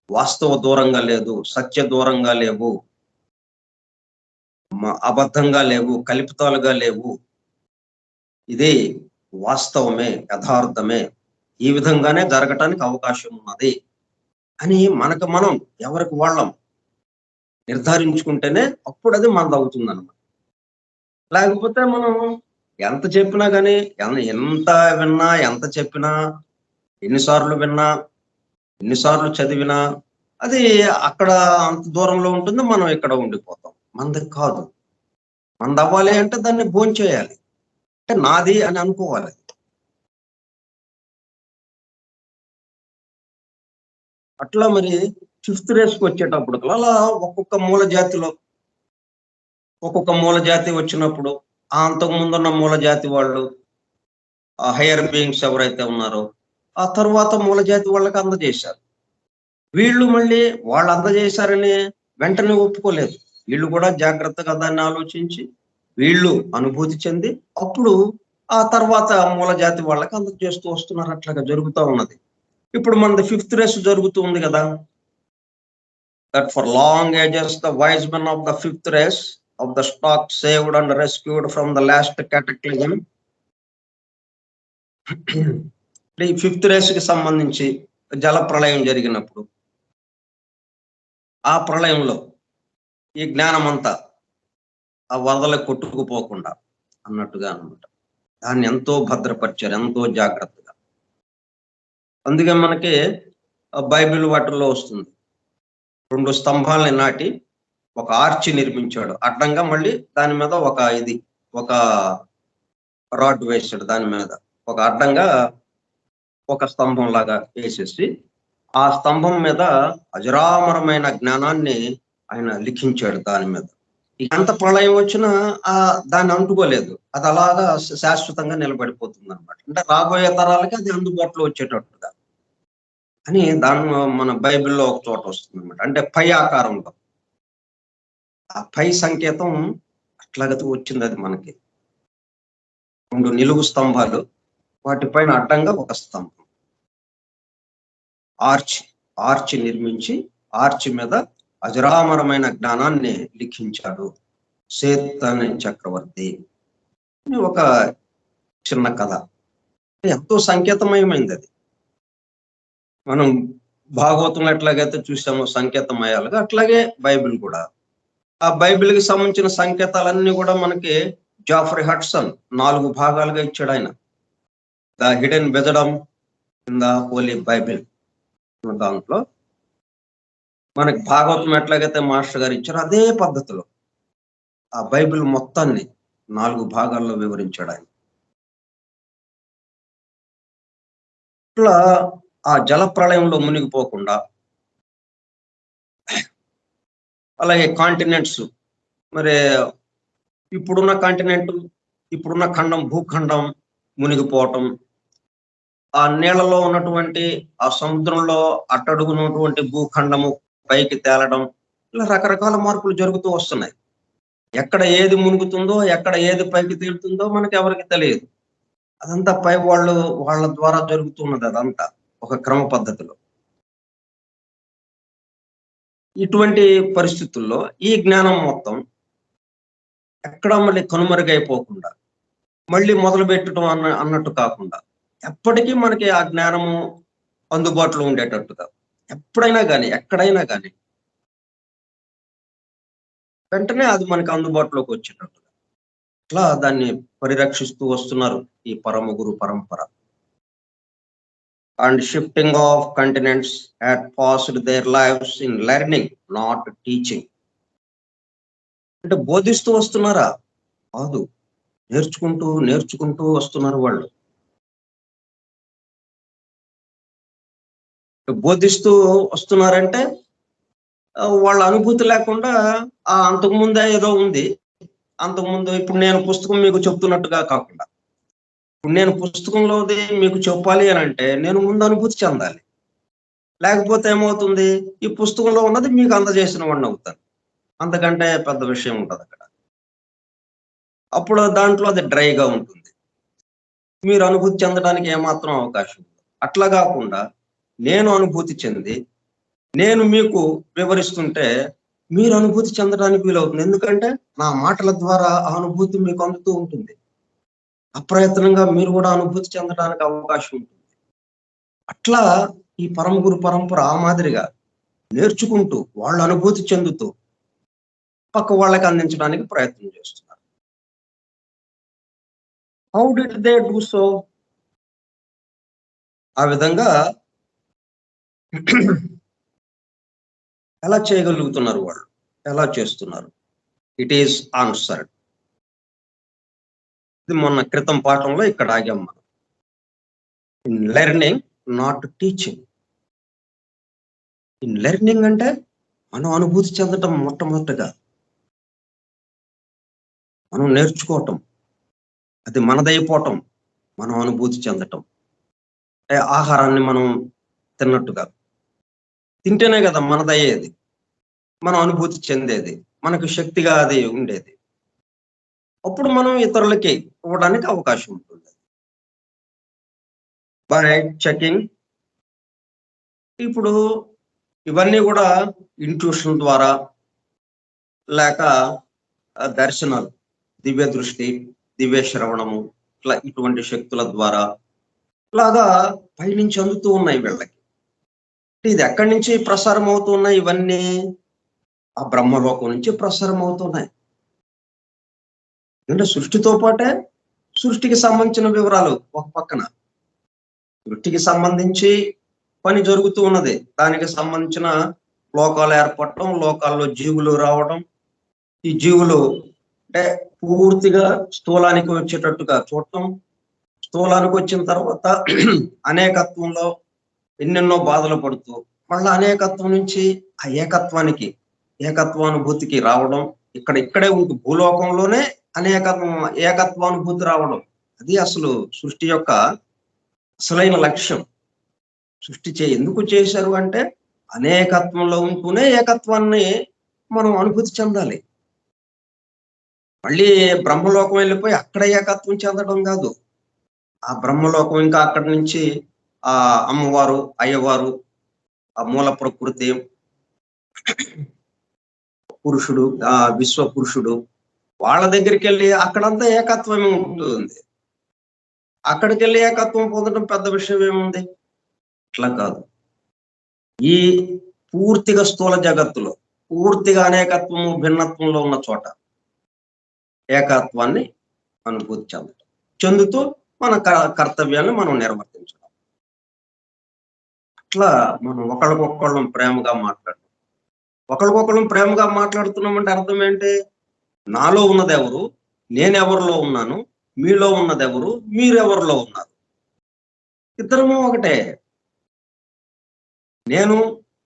వాస్తవ దూరంగా లేదు, సత్య దూరంగా లేవు, అబద్ధంగా లేవు, కల్పితాలుగా లేవు, ఇది వాస్తవమే, యథార్థమే, ఈ విధంగానే జరగటానికి అవకాశం ఉన్నది అని మనకు మనం ఎవరికి వాళ్ళం నిర్ధారించుకుంటేనే అప్పుడు అది మనది అవుతుంది అన్నమాట. లేకపోతే మనం ఎంత చెప్పినా కానీ, ఎంత విన్నా, ఎంత చెప్పినా, ఎన్నిసార్లు విన్నా, ఎన్నిసార్లు చదివినా అది అక్కడ అంత దూరంలో ఉంటుంది, మనం ఇక్కడ ఉండిపోతాం. మనది కాదు. మనది అవ్వాలి అంటే దాన్ని భోంచేయాలి, అంటే నాది అని అనుకోవాలి. అట్లా మరి ఫిఫ్త్ రేస్కి వచ్చేటప్పుడు అలా ఒక్కొక్క మూల జాతి వచ్చినప్పుడు ఆ అంతకు ముందున్న మూల జాతి వాళ్ళు, ఆ హైయర్ బీయింగ్స్ ఎవరైతే ఉన్నారో ఆ తర్వాత మూల జాతి వాళ్ళకి అందజేశారు. వీళ్ళు మళ్ళీ వాళ్ళు అందజేశారని వెంటనే ఒప్పుకోలేదు. వీళ్ళు కూడా జాగ్రత్తగా దాన్ని ఆలోచించి వీళ్ళు అనుభూతి చెంది అప్పుడు ఆ తర్వాత మూల జాతి వాళ్ళకి అందజేస్తూ వస్తున్నారు. అట్లాగా జరుగుతూ ఉన్నది. ఇప్పుడు మనది ఫిఫ్త్ రేస్ జరుగుతూ ఉంది కదా. That for long ages the wise men of the fifth race of the stock saved and rescued from the last cataclysm. ఈ ఫిఫ్త్ రేస్ కి సంబంధించి జల ప్రళయం జరిగినప్పుడు ఆ ప్రళయంలో ఈ జ్ఞానం అంతా ఆ వరదలకు కొట్టుకుపోకుండా అన్నట్టుగా అనమాట, దాన్ని ఎంతో భద్రపరిచారు, ఎంతో జాగ్రత్తగా. అందుకే మనకి బైబిల్ వాటిల్లో వస్తుంది, 2 స్తంభాలని నాటి ఒక ఆర్చి నిర్మించాడు అడ్డంగా, మళ్ళీ దాని మీద ఒక రాడ్ వేసాడు, దాని మీద ఒక అడ్డంగా ఒక స్తంభం లాగా వేసేసి ఆ స్తంభం మీద అజరామరమైన జ్ఞానాన్ని ఆయన లిఖించాడు దాని మీద. ఎంత ప్రళయం వచ్చినా దాన్ని అంటుకోలేదు, అది అలాగా శాశ్వతంగా నిలబడిపోతుంది అనమాట. అంటే రాబోయే తరాలకి అది అందుబాటులో వచ్చేటట్టుగా అని దాని మన బైబిల్లో ఒక చోట వస్తుంది అనమాట. అంటే పై ఆకారంలో ఆ పై సంకేతం అట్లాగ వచ్చింది. అది మనకి 2 నిలువు స్తంభాలు, వాటిపైన అడ్డంగా ఒక స్తంభం, ఆర్చి నిర్మించి ఆర్చి మీద అజరామరమైన జ్ఞానాన్ని లిఖించాడు సేత్ అనే చక్రవర్తి. ఒక చిన్న కథ, ఎంతో సంకేతమయమైంది అది. మనం భాగవతం ఎట్లాగైతే చూసామో సంకేతమయాలుగా, అట్లాగే బైబిల్ కూడా. ఆ బైబిల్కి సంబంధించిన సంకేతాలన్నీ కూడా మనకి జాఫ్రీ హడ్సన్ 4 భాగాలుగా ఇచ్చాడు ఆయన. The hidden wisdom in the Holi Bible దాంట్లో మనకి భాగవతం ఎట్లాగైతే మాస్టర్ గారు ఇచ్చారో అదే పద్ధతిలో ఆ బైబిల్ మొత్తాన్ని 4 భాగాల్లో వివరించాడు ఆయన. ఇట్లా ఆ జల ప్రళయంలో మునిగిపోకుండా, అలాగే కాంటినెంట్స్, మరి ఇప్పుడున్న కాంటినెంట్, ఇప్పుడున్న భూఖండం మునిగిపోవటం, ఆ నీళ్ళలో ఉన్నటువంటి ఆ సముద్రంలో అట్టడుగున్నటువంటి భూఖండము పైకి తేలడం, ఇలా రకరకాల మార్పులు జరుగుతూ వస్తున్నాయి. ఎక్కడ ఏది మునుగుతుందో, ఎక్కడ ఏది పైకి తేలుతుందో మనకి ఎవరికి తెలియదు. అదంతా పై వాళ్ళ ద్వారా జరుగుతున్నది, అదంతా ఒక క్రమ పద్ధతిలో. ఇటువంటి పరిస్థితుల్లో ఈ జ్ఞానం మొత్తం ఎక్కడా మళ్ళీ కనుమరుగైపోకుండా, మళ్ళీ మొదలు పెట్టడం అన్నట్టు కాకుండా, ఎప్పటికీ మనకి ఆ జ్ఞానము అందుబాటులో ఉండేటట్టుగా, ఎప్పుడైనా కానీ ఎక్కడైనా కానీ వెంటనే అది మనకి అందుబాటులోకి వచ్చేటట్టుగా అట్లా దాన్ని పరిరక్షిస్తూ వస్తున్నారు ఈ పరమ గురు పరంపర. And shifting of continents had passed their lives in learning, not teaching. అంటే బోధిస్తూ వస్తున్నారా? కాదు. నేర్చుకుంటూ, నేర్చుకుంటూ వస్తున్నారు వాళ్ళు. బోధిస్తూ వస్తున్నారంటే వాళ్ళ అనుభూతి లేకుండా అంతకుముందే ఏదో ఉంది. అంతకుముందు ఇప్పుడు నేను పుస్తకం మీకు చెప్తున్నట్టుగా కాకుండా, ఇప్పుడు నేను పుస్తకంలోది మీకు చెప్పాలి అనంటే నేను ముందు అనుభూతి చెందాలి. లేకపోతే ఏమవుతుంది? ఈ పుస్తకంలో ఉన్నది మీకు అందజేసిన వాడినవుతాను. అంతకంటే పెద్ద విషయం ఉంటదక్కడ. అప్పుడు దాంట్లో అది డ్రైగా ఉంటుంది. మీరు అనుభూతి చెందడానికి ఏమాత్రం అవకాశం ఉండదు. అట్లా గాకుండా నేను అనుభూతి చెంది, నేను మీకు వివరిస్తుంటే మీరు అనుభూతి చెందడానికి వీలవుతుంది. ఎందుకంటే నా మాటల ద్వారా ఆ అనుభూతి మీకు అందుతూ ఉంటుంది. అప్రయత్నంగా మీరు గూడా అనుభూతి చెందడానికి అవకాశం ఉంటుంది. అట్లా ఈ పరమ గురు పరంపర ఆ మాదిరిగా నేర్చుకుంటూ, వాళ్ళు అనుభూతి చెందుతూ, పక్క వాళ్ళకి అందించడానికి ప్రయత్నం చేస్తున్నారు. How did they do so? ఆ విధంగా ఎలా చేయగలుగుతున్నారు వాళ్ళు? ఎలా చేస్తున్నారు? It is answered. ఇది మొన్న క్రితం పాఠంలో ఇక్కడ ఆగాం మనం. In learning not teaching. In learning అంటే మనం అనుభూతి చెందటం మొట్టమొదటిగా. మనం నేర్చుకోవటం. అది మనదైపోవటం. మనం అనుభూతి చెందటం. అంటే ఆహారాన్ని మనం తిన్నట్టుగా. తింటేనే కదా మనదయ్యేది. మనం అనుభూతి చెందేది. మనకు శక్తిగా అది ఉండేది. అప్పుడు మనం ఇతరులకి ఇవ్వడానికి అవకాశం ఉంటుంది. By checking. ఇప్పుడు ఇవన్నీ కూడా ఇంట్యూషన్ ద్వారా లేక దర్శనాలు, దివ్య దృష్టి, దివ్య శ్రవణము, ఇట్లా ఇటువంటి శక్తుల ద్వారా ఇలాగా పైనుంచి అందుతూ ఉన్నాయి వీళ్ళకి. ఇది ఎక్కడి నుంచి ప్రసారం అవుతున్నాయి ఇవన్నీ? ఆ బ్రహ్మలోకం నుంచి ప్రసారం అవుతున్నాయి. అంటే సృష్టితో పాటే సృష్టికి సంబంధించిన వివరాలు ఒక పక్కన. సృష్టికి సంబంధించి పని జరుగుతూ ఉన్నది. దానికి సంబంధించిన లోకాలు ఏర్పడటం, లోకాల్లో జీవులు రావడం, ఈ జీవులు అంటే పూర్తిగా స్థూలానికి వచ్చేటట్టుగా చూడటం, స్థూలానికి వచ్చిన తర్వాత అనేకత్వంలో ఎన్నెన్నో బాధలు పడుతూ మళ్ళా అనేకత్వం నుంచి ఆ ఏకత్వానుభూతికి రావడం. ఇక్కడే ఉంటుంది భూలోకంలోనే ఏకత్వానుభూతి రావడం. అది అసలు సృష్టి యొక్క అసలైన లక్ష్యం. ఎందుకు చేశారు అంటే అనేకత్వంలో ఉంటూనే ఏకత్వాన్ని మనం అనుభూతి చెందాలి. మళ్ళీ బ్రహ్మలోకం వెళ్ళిపోయి అక్కడ ఏకత్వం చెందడం కాదు. ఆ బ్రహ్మలోకం ఇంకా అక్కడి నుంచి ఆ అమ్మవారు, అయ్యవారు, ఆ మూల ప్రకృతి, పురుషుడు, ఆ విశ్వ పురుషుడు, వాళ్ళ దగ్గరికి వెళ్ళి అక్కడంతా ఏకత్వమే ఉంటుంది. అక్కడికి వెళ్ళి ఏకత్వం పొందడం పెద్ద విషయం ఏముంది? అట్లా కాదు. ఈ పూర్తిగా స్థూల జగత్తులో పూర్తిగా అనేకత్వము, భిన్నత్వంలో ఉన్న చోట ఏకత్వాన్ని అనుభూతి చెందుతూ మన కర్తవ్యాన్ని మనం నిర్వర్తించడం. అట్లా మనం ఒకళ్ళకొకళ్ళం ప్రేమగా మాట్లాడుతున్నామంటే అర్థం ఏంటి? నాలో ఉన్నదెవరు, నేనెవరిలో ఉన్నాను, మీలో ఉన్నదెవరు, మీరెవరిలో ఉన్నారు. ఇద్దరము ఒకటే. నేను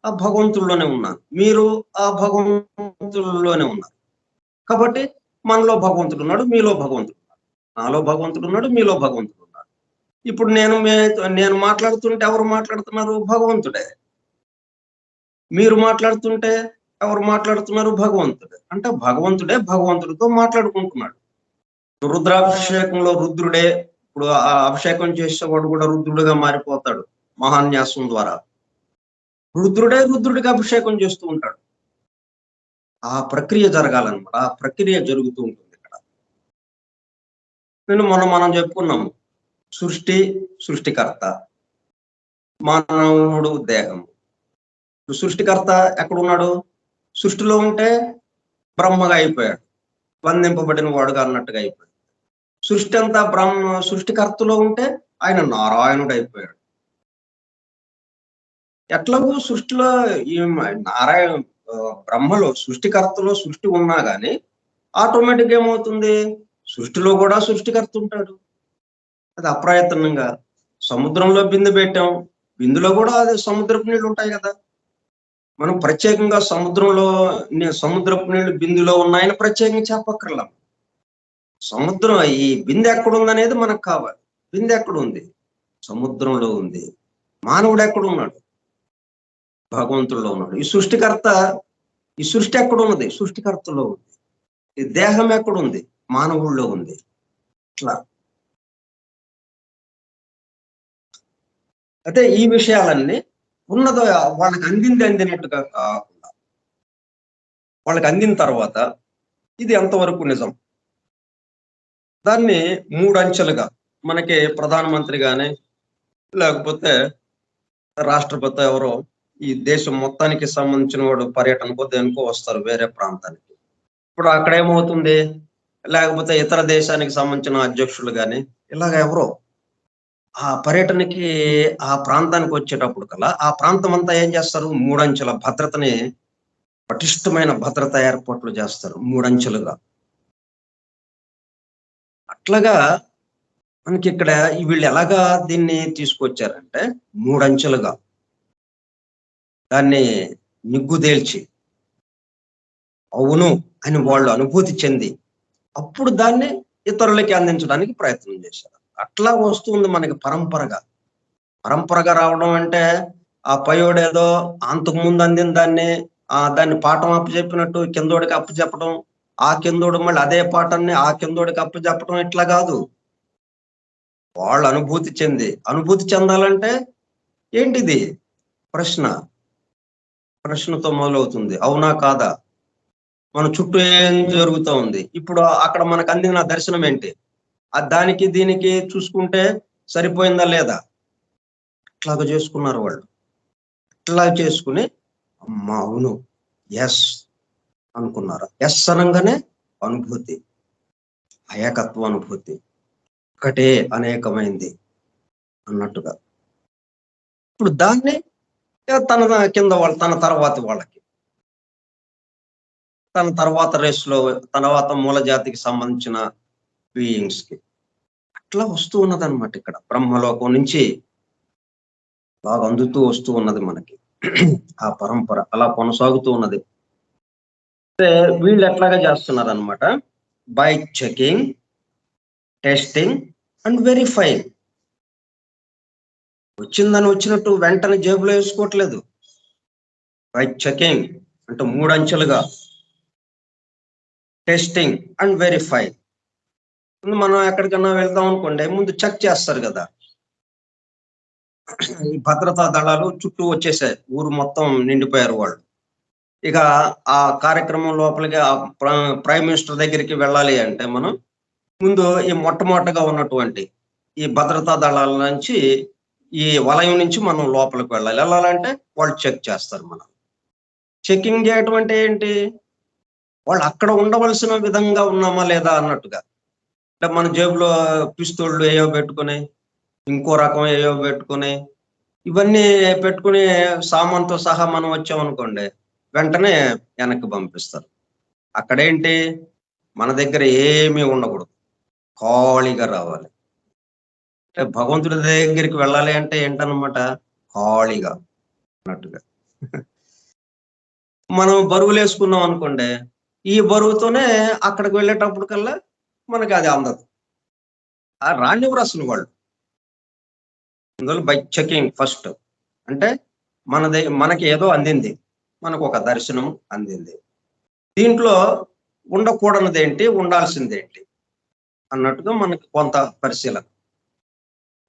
ఆ భగవంతుల్లోనే ఉన్నాను, మీరు ఆ భగవంతుల్లోనే ఉన్నారు. కాబట్టి మనలో భగవంతుడు ఉన్నాడు, మీలో భగవంతుడు ఉన్నాడు. నాలో భగవంతుడు ఉన్నాడు, మీలో భగవంతుడు ఉన్నాడు. ఇప్పుడు నేను మాట్లాడుతుంటే ఎవరు మాట్లాడుతున్నారు? భగవంతుడే. మీరు మాట్లాడుతుంటే ఎవరు మాట్లాడుతున్నారు? భగవంతుడే. అంటే భగవంతుడే భగవంతుడితో మాట్లాడుకుంటున్నాడు. రుద్రాభిషేకంలో రుద్రుడే. ఇప్పుడు ఆ అభిషేకం చేసేవాడు కూడా రుద్రుడిగా మారిపోతాడు మహాన్యాసం ద్వారా. రుద్రుడికి అభిషేకం చేస్తూ ఉంటాడు. ఆ ప్రక్రియ జరగాలన్నమాట. ఆ ప్రక్రియ జరుగుతూ ఉంటుంది ఇక్కడ. మనం చెప్పుకున్నాము. సృష్టికర్త, మానవుడు దేహం. సృష్టికర్త ఎక్కడున్నాడు? సృష్టిలో ఉంటే బ్రహ్మగా అయిపోయాడు, బంధింపబడిన వాడుగా అన్నట్టుగా అయిపోయాడు. సృష్టి అంతా సృష్టికర్తలో ఉంటే ఆయన నారాయణుడు అయిపోయాడు. ఎట్లాగూ సృష్టిలో ఈ బ్రహ్మలో సృష్టికర్తలో సృష్టి ఉన్నా గానీ ఆటోమేటిక్ ఏమవుతుంది? సృష్టిలో కూడా సృష్టికర్త ఉంటాడు. అది అప్రయత్నంగా సముద్రంలో బిందు పెట్టాం, బిందులో కూడా అది సముద్రపు నీళ్ళు ఉంటాయి కదా. మనం ప్రత్యేకంగా సముద్రపు నీళ్లు బిందులో ఉన్నాయని ప్రత్యేకంగా చెప్పక్కర్లా. సముద్రం ఈ బిందె ఎక్కడుందనేది మనకు కావాలి. బిందె ఎక్కడుంది? సముద్రంలో ఉంది. మానవుడు ఎక్కడున్నాడు? భగవంతుల్లో ఉన్నాడు. ఈ సృష్టి ఎక్కడున్నది? సృష్టికర్తలో ఉంది. ఈ దేహం ఎక్కడుంది? మానవుల్లో ఉంది. ఇట్లా అయితే ఈ విషయాలన్నీ ఉన్నదో వాళ్ళకి అందినట్టుగా కాకుండా వాళ్ళకి అందిన తర్వాత ఇది ఎంతవరకు నిజం, దాన్ని 3 అంచెలుగా మనకి ప్రధానమంత్రి గాని లేకపోతే రాష్ట్రపతి ఎవరో ఈ దేశం మొత్తానికి సంబంధించిన వాడు పర్యటనకో దేనికో వస్తారు వేరే ప్రాంతానికి. ఇప్పుడు అక్కడ ఏమవుతుంది, లేకపోతే ఇతర దేశానికి సంబంధించిన అధ్యక్షులు గాని ఇలాగ ఎవరో ఆ పర్యటనకి ఆ ప్రాంతానికి వచ్చేటప్పుడు కల్లా ఆ ప్రాంతం అంతా ఏం చేస్తారు? 3 అంచెల భద్రతని, పటిష్టమైన భద్రత ఏర్పాట్లు చేస్తారు 3 అంచెలుగా. అట్లాగా మనకి ఇక్కడ వీళ్ళు ఎలాగా దీన్ని తీసుకొచ్చారంటే 3 అంచెలుగా దాన్ని నిగ్గుదేల్చి అవును అని వాళ్ళు అనుభూతి చెంది అప్పుడు దాన్ని ఇతరులకి అందించడానికి ప్రయత్నం చేశారు. అట్లా వస్తుంది మనకి పరంపరగా రావడం అంటే ఆ పయోడేదో అంతకు ముందు అందిన దాన్ని పాఠం అప్పచెప్పినట్టు కిందోడికి అప్పచెప్పడం, ఆ కిందోడు మళ్ళీ అదే పాఠాన్ని ఆ కిందోడికి అప్పచెప్పడం ఇట్లా కాదు. వాళ్ళు అనుభూతి చెందాలంటే ఏంటిది? ప్రశ్నతో మొదలవుతుంది. అవునా కాదా? మన చుట్టూ ఏం జరుగుతూ ఉంది? ఇప్పుడు అక్కడ మనకు అందిన దర్శనం ఏంటి? దానికి దీనికి చూసుకుంటే సరిపోయిందా లేదా? అట్లాగా చేసుకున్నారు వాళ్ళు. ఇట్లా చేసుకుని అమ్మా అవును ఎస్ అనుకున్నారు. ఎస్ అనగానే అనుభూతి, ఏకత్వ అనుభూతి, ఒకటే అనేకమైంది అన్నట్టుగా. ఇప్పుడు దాన్ని తన కింద వాళ్ళు తన తర్వాత రేస్లో తర్వాత మూల జాతికి సంబంధించిన బీయింగ్స్ కి అట్లా వస్తూ ఉన్నదన్నమాట. ఇక్కడ బ్రహ్మలోకం నుంచి బాగా అందుతూ వస్తూ ఉన్నది మనకి ఆ పరంపర అలా కొనసాగుతూ ఉన్నది. వీళ్ళు ఎట్లాగా చేస్తున్నారు అనమాట, by checking, testing and verifying. వచ్చిందని వచ్చినట్టు వెంటనే జేబులో వేసుకోవట్లేదు. బై చెకింగ్ అంటే 3 అంచెలుగా, టెస్టింగ్ అండ్ వెరిఫై. మనం ఎక్కడికన్నా వెళ్తాం అనుకోండి, ముందు చెక్ చేస్తారు కదా. ఈ భద్రతా దళాలు చుట్టూ వచ్చేసాయి, ఊరు మొత్తం నిండిపోయారు వాళ్ళు. ఇక ఆ కార్యక్రమం లోపలికి ప్రైమ్ మినిస్టర్ దగ్గరికి వెళ్ళాలి అంటే మనం ముందు ఈ మొట్టమొదటిగా ఉన్నటువంటి ఈ భద్రతా దళాల నుంచి ఈ వలయం నుంచి మనం లోపలికి వెళ్ళాలంటే వాళ్ళు చెక్ చేస్తారు. మనం చెకింగ్ చేయటం అంటే ఏంటి? వాళ్ళు అక్కడ ఉండవలసిన విధంగా ఉన్నామా లేదా అన్నట్టుగా. అంటే మన జేబులో పిస్తోళ్ళు ఏవో పెట్టుకుని, ఇంకో రకం ఏవో పెట్టుకుని, ఇవన్నీ పెట్టుకుని సామాన్తో సహా మనం వచ్చామనుకోండి, వెంటనే వెనక్కి పంపిస్తారు. అక్కడేంటి, మన దగ్గర ఏమీ ఉండకూడదు, ఖాళీగా రావాలి. అంటే భగవంతుడి దగ్గరికి వెళ్ళాలి అంటే ఏంటన్నమాట, ఖాళీగా అన్నట్టుగా. మనం బరువులు వేసుకున్నాం అనుకోండి, ఈ బరువుతోనే అక్కడికి వెళ్ళేటప్పుడు కల్లా మనకి అది అందదు. ఆ రానివ్వరు అసలు వాళ్ళు. అందువల్ల బై చెకింగ్ ఫస్ట్ అంటే మనకి ఏదో అందింది, మనకు ఒక దర్శనం అందింది, దీంట్లో ఉండకూడనిది ఏంటి, ఉండాల్సింది ఏంటి అన్నట్టుగా మనకి కొంత పరిశీలన,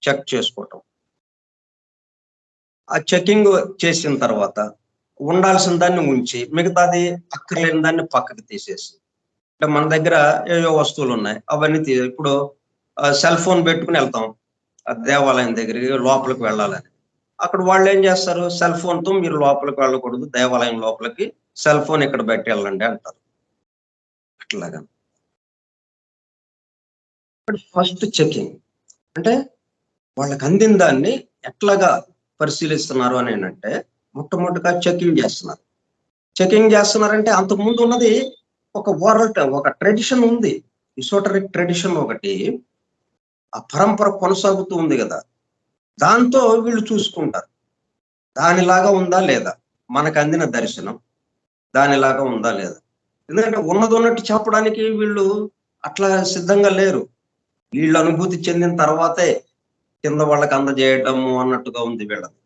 చెక్ చేసుకోవటం. ఆ చెకింగ్ చేసిన తర్వాత ఉండాల్సిన దాన్ని ఉంచి మిగతాది అక్కర్లేని దాన్ని పక్కకి తీసేసి, అంటే మన దగ్గర ఏవో వస్తువులు ఉన్నాయి అవన్నీ ఇప్పుడు సెల్ ఫోన్ పెట్టుకుని వెళ్తాం దేవాలయం దగ్గరికి లోపలికి వెళ్ళాలని. అక్కడ వాళ్ళు ఏం చేస్తారు, సెల్ ఫోన్తో మీరు లోపలికి వెళ్ళకూడదు, దేవాలయం లోపలికి సెల్ ఫోన్ ఇక్కడ పెట్టి వెళ్ళండి అంటారు. అట్లాగా ఫస్ట్ చెకింగ్ అంటే వాళ్ళకి అందిన దాన్ని ఎట్లాగా పరిశీలిస్తున్నారు అని అంటే మొట్టమొదటిగా చెకింగ్ చేస్తున్నారంటే అంతకు ముందు ఉన్నది ఒక ట్రెడిషన్ ఉంది. ఇసోటరిక్ ట్రెడిషన్ ఒకటి ఆ పరంపర కొనసాగుతూ ఉంది కదా, దాంతో వీళ్ళు చూసుకుంటారు. దానిలాగా ఉందా లేదా, మనకు అందిన దర్శనం దానిలాగా ఉందా లేదా. ఎందుకంటే ఉన్నది ఉన్నట్టు చెప్పడానికి వీళ్ళు అట్లా సిద్ధంగా లేరు. వీళ్ళు అనుభూతి చెందిన తర్వాతే కింద వాళ్ళకి అందజేయటము అన్నట్టుగా ఉంది వీళ్ళది.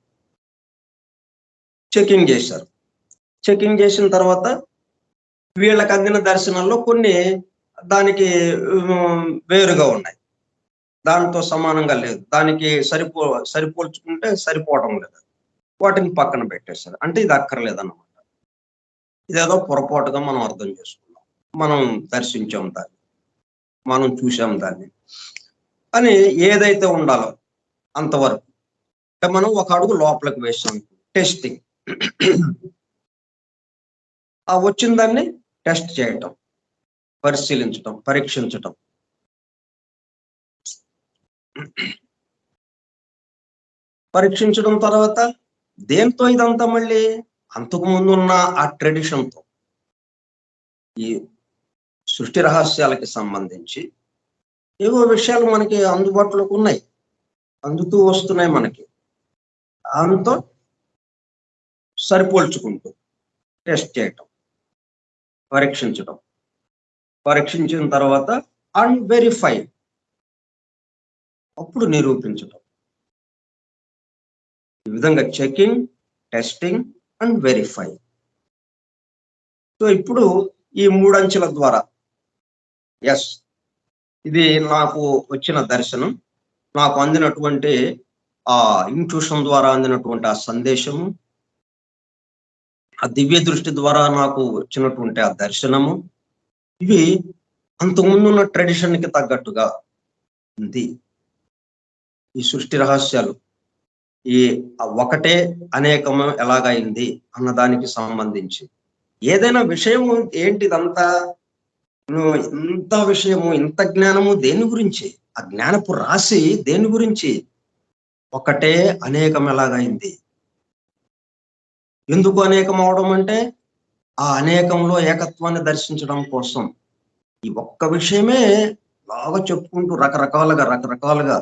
చెకింగ్ చేశారు. చెకింగ్ చేసిన తర్వాత వీళ్ళకి అందిన దర్శనాల్లో కొన్ని దానికి వేరుగా ఉన్నాయి. దాంతో సమానంగా లేదు. దానికి సరిపోల్చుకుంటే సరిపోవడం లేదు. వాటిని పక్కన పెట్టేశారు. అంటే ఇది అక్కర్లేదన్నమాట. ఇదేదో పొరపాటుగా మనం అర్థం చేసుకున్నాం. మనం దర్శించాం దాన్ని. మనం చూసాం దాన్ని. అని ఏదైతే ఉండాలో అంతవరకు. అంటే మనం ఒక అడుగు లోపలికి వేసాం. టెస్టింగ్. ఆ వచ్చిన దాన్ని టెస్ట్ చేయటం, పరిశీలించటం, పరీక్షించటం. పరీక్షించడం తర్వాత దేంతో ఇదంతా మళ్ళీ అంతకు ముందున్న ఆ ట్రెడిషన్తో, ఈ సృష్టి రహస్యాలకి సంబంధించి ఏవో విషయాలు మనకి అందుబాటులోకి ఉన్నాయి, అందుతూ వస్తున్నాయి మనకి. దాంతో సరిపోల్చుకుంటూ టెస్ట్ చేయటం, పరీక్షించటం, పరీక్షించిన తర్వాత అన్వెరిఫై, అప్పుడు నిరూపించటం. ఈ విధంగా checking, testing and verify. So ఇప్పుడు ఈ మూడంచెల ద్వారా ఎస్, ఇది నాకు వచ్చిన దర్శనం, నాకు అందినటువంటి ఆ ఇంట్యూషన్ ద్వారా అందినటువంటి ఆ సందేశము, ఆ దివ్య దృష్టి ద్వారా నాకు వచ్చినటువంటి ఆ దర్శనము, ఇవి అంతకుముందు ఉన్న ట్రెడిషన్కి తగ్గట్టుగా ఉంది. ఈ సృష్టి రహస్యాలు ఈ ఒకటే అనేకము ఎలాగైంది అన్న దానికి సంబంధించి ఏదైనా విషయము ఏంటిదంతా, ఇంత విషయము ఇంత జ్ఞానము దేని గురించి, ఆ జ్ఞానపు రాశి దేని గురించి, ఒకటే అనేకం ఎలాగైంది. ఎందుకు అనేకం అవడం అంటే ఆ అనేకంలో ఏకత్వాన్ని దర్శించడం కోసం. ఈ ఒక్క విషయమే బాగా చెప్పుకుంటూ రకరకాలుగా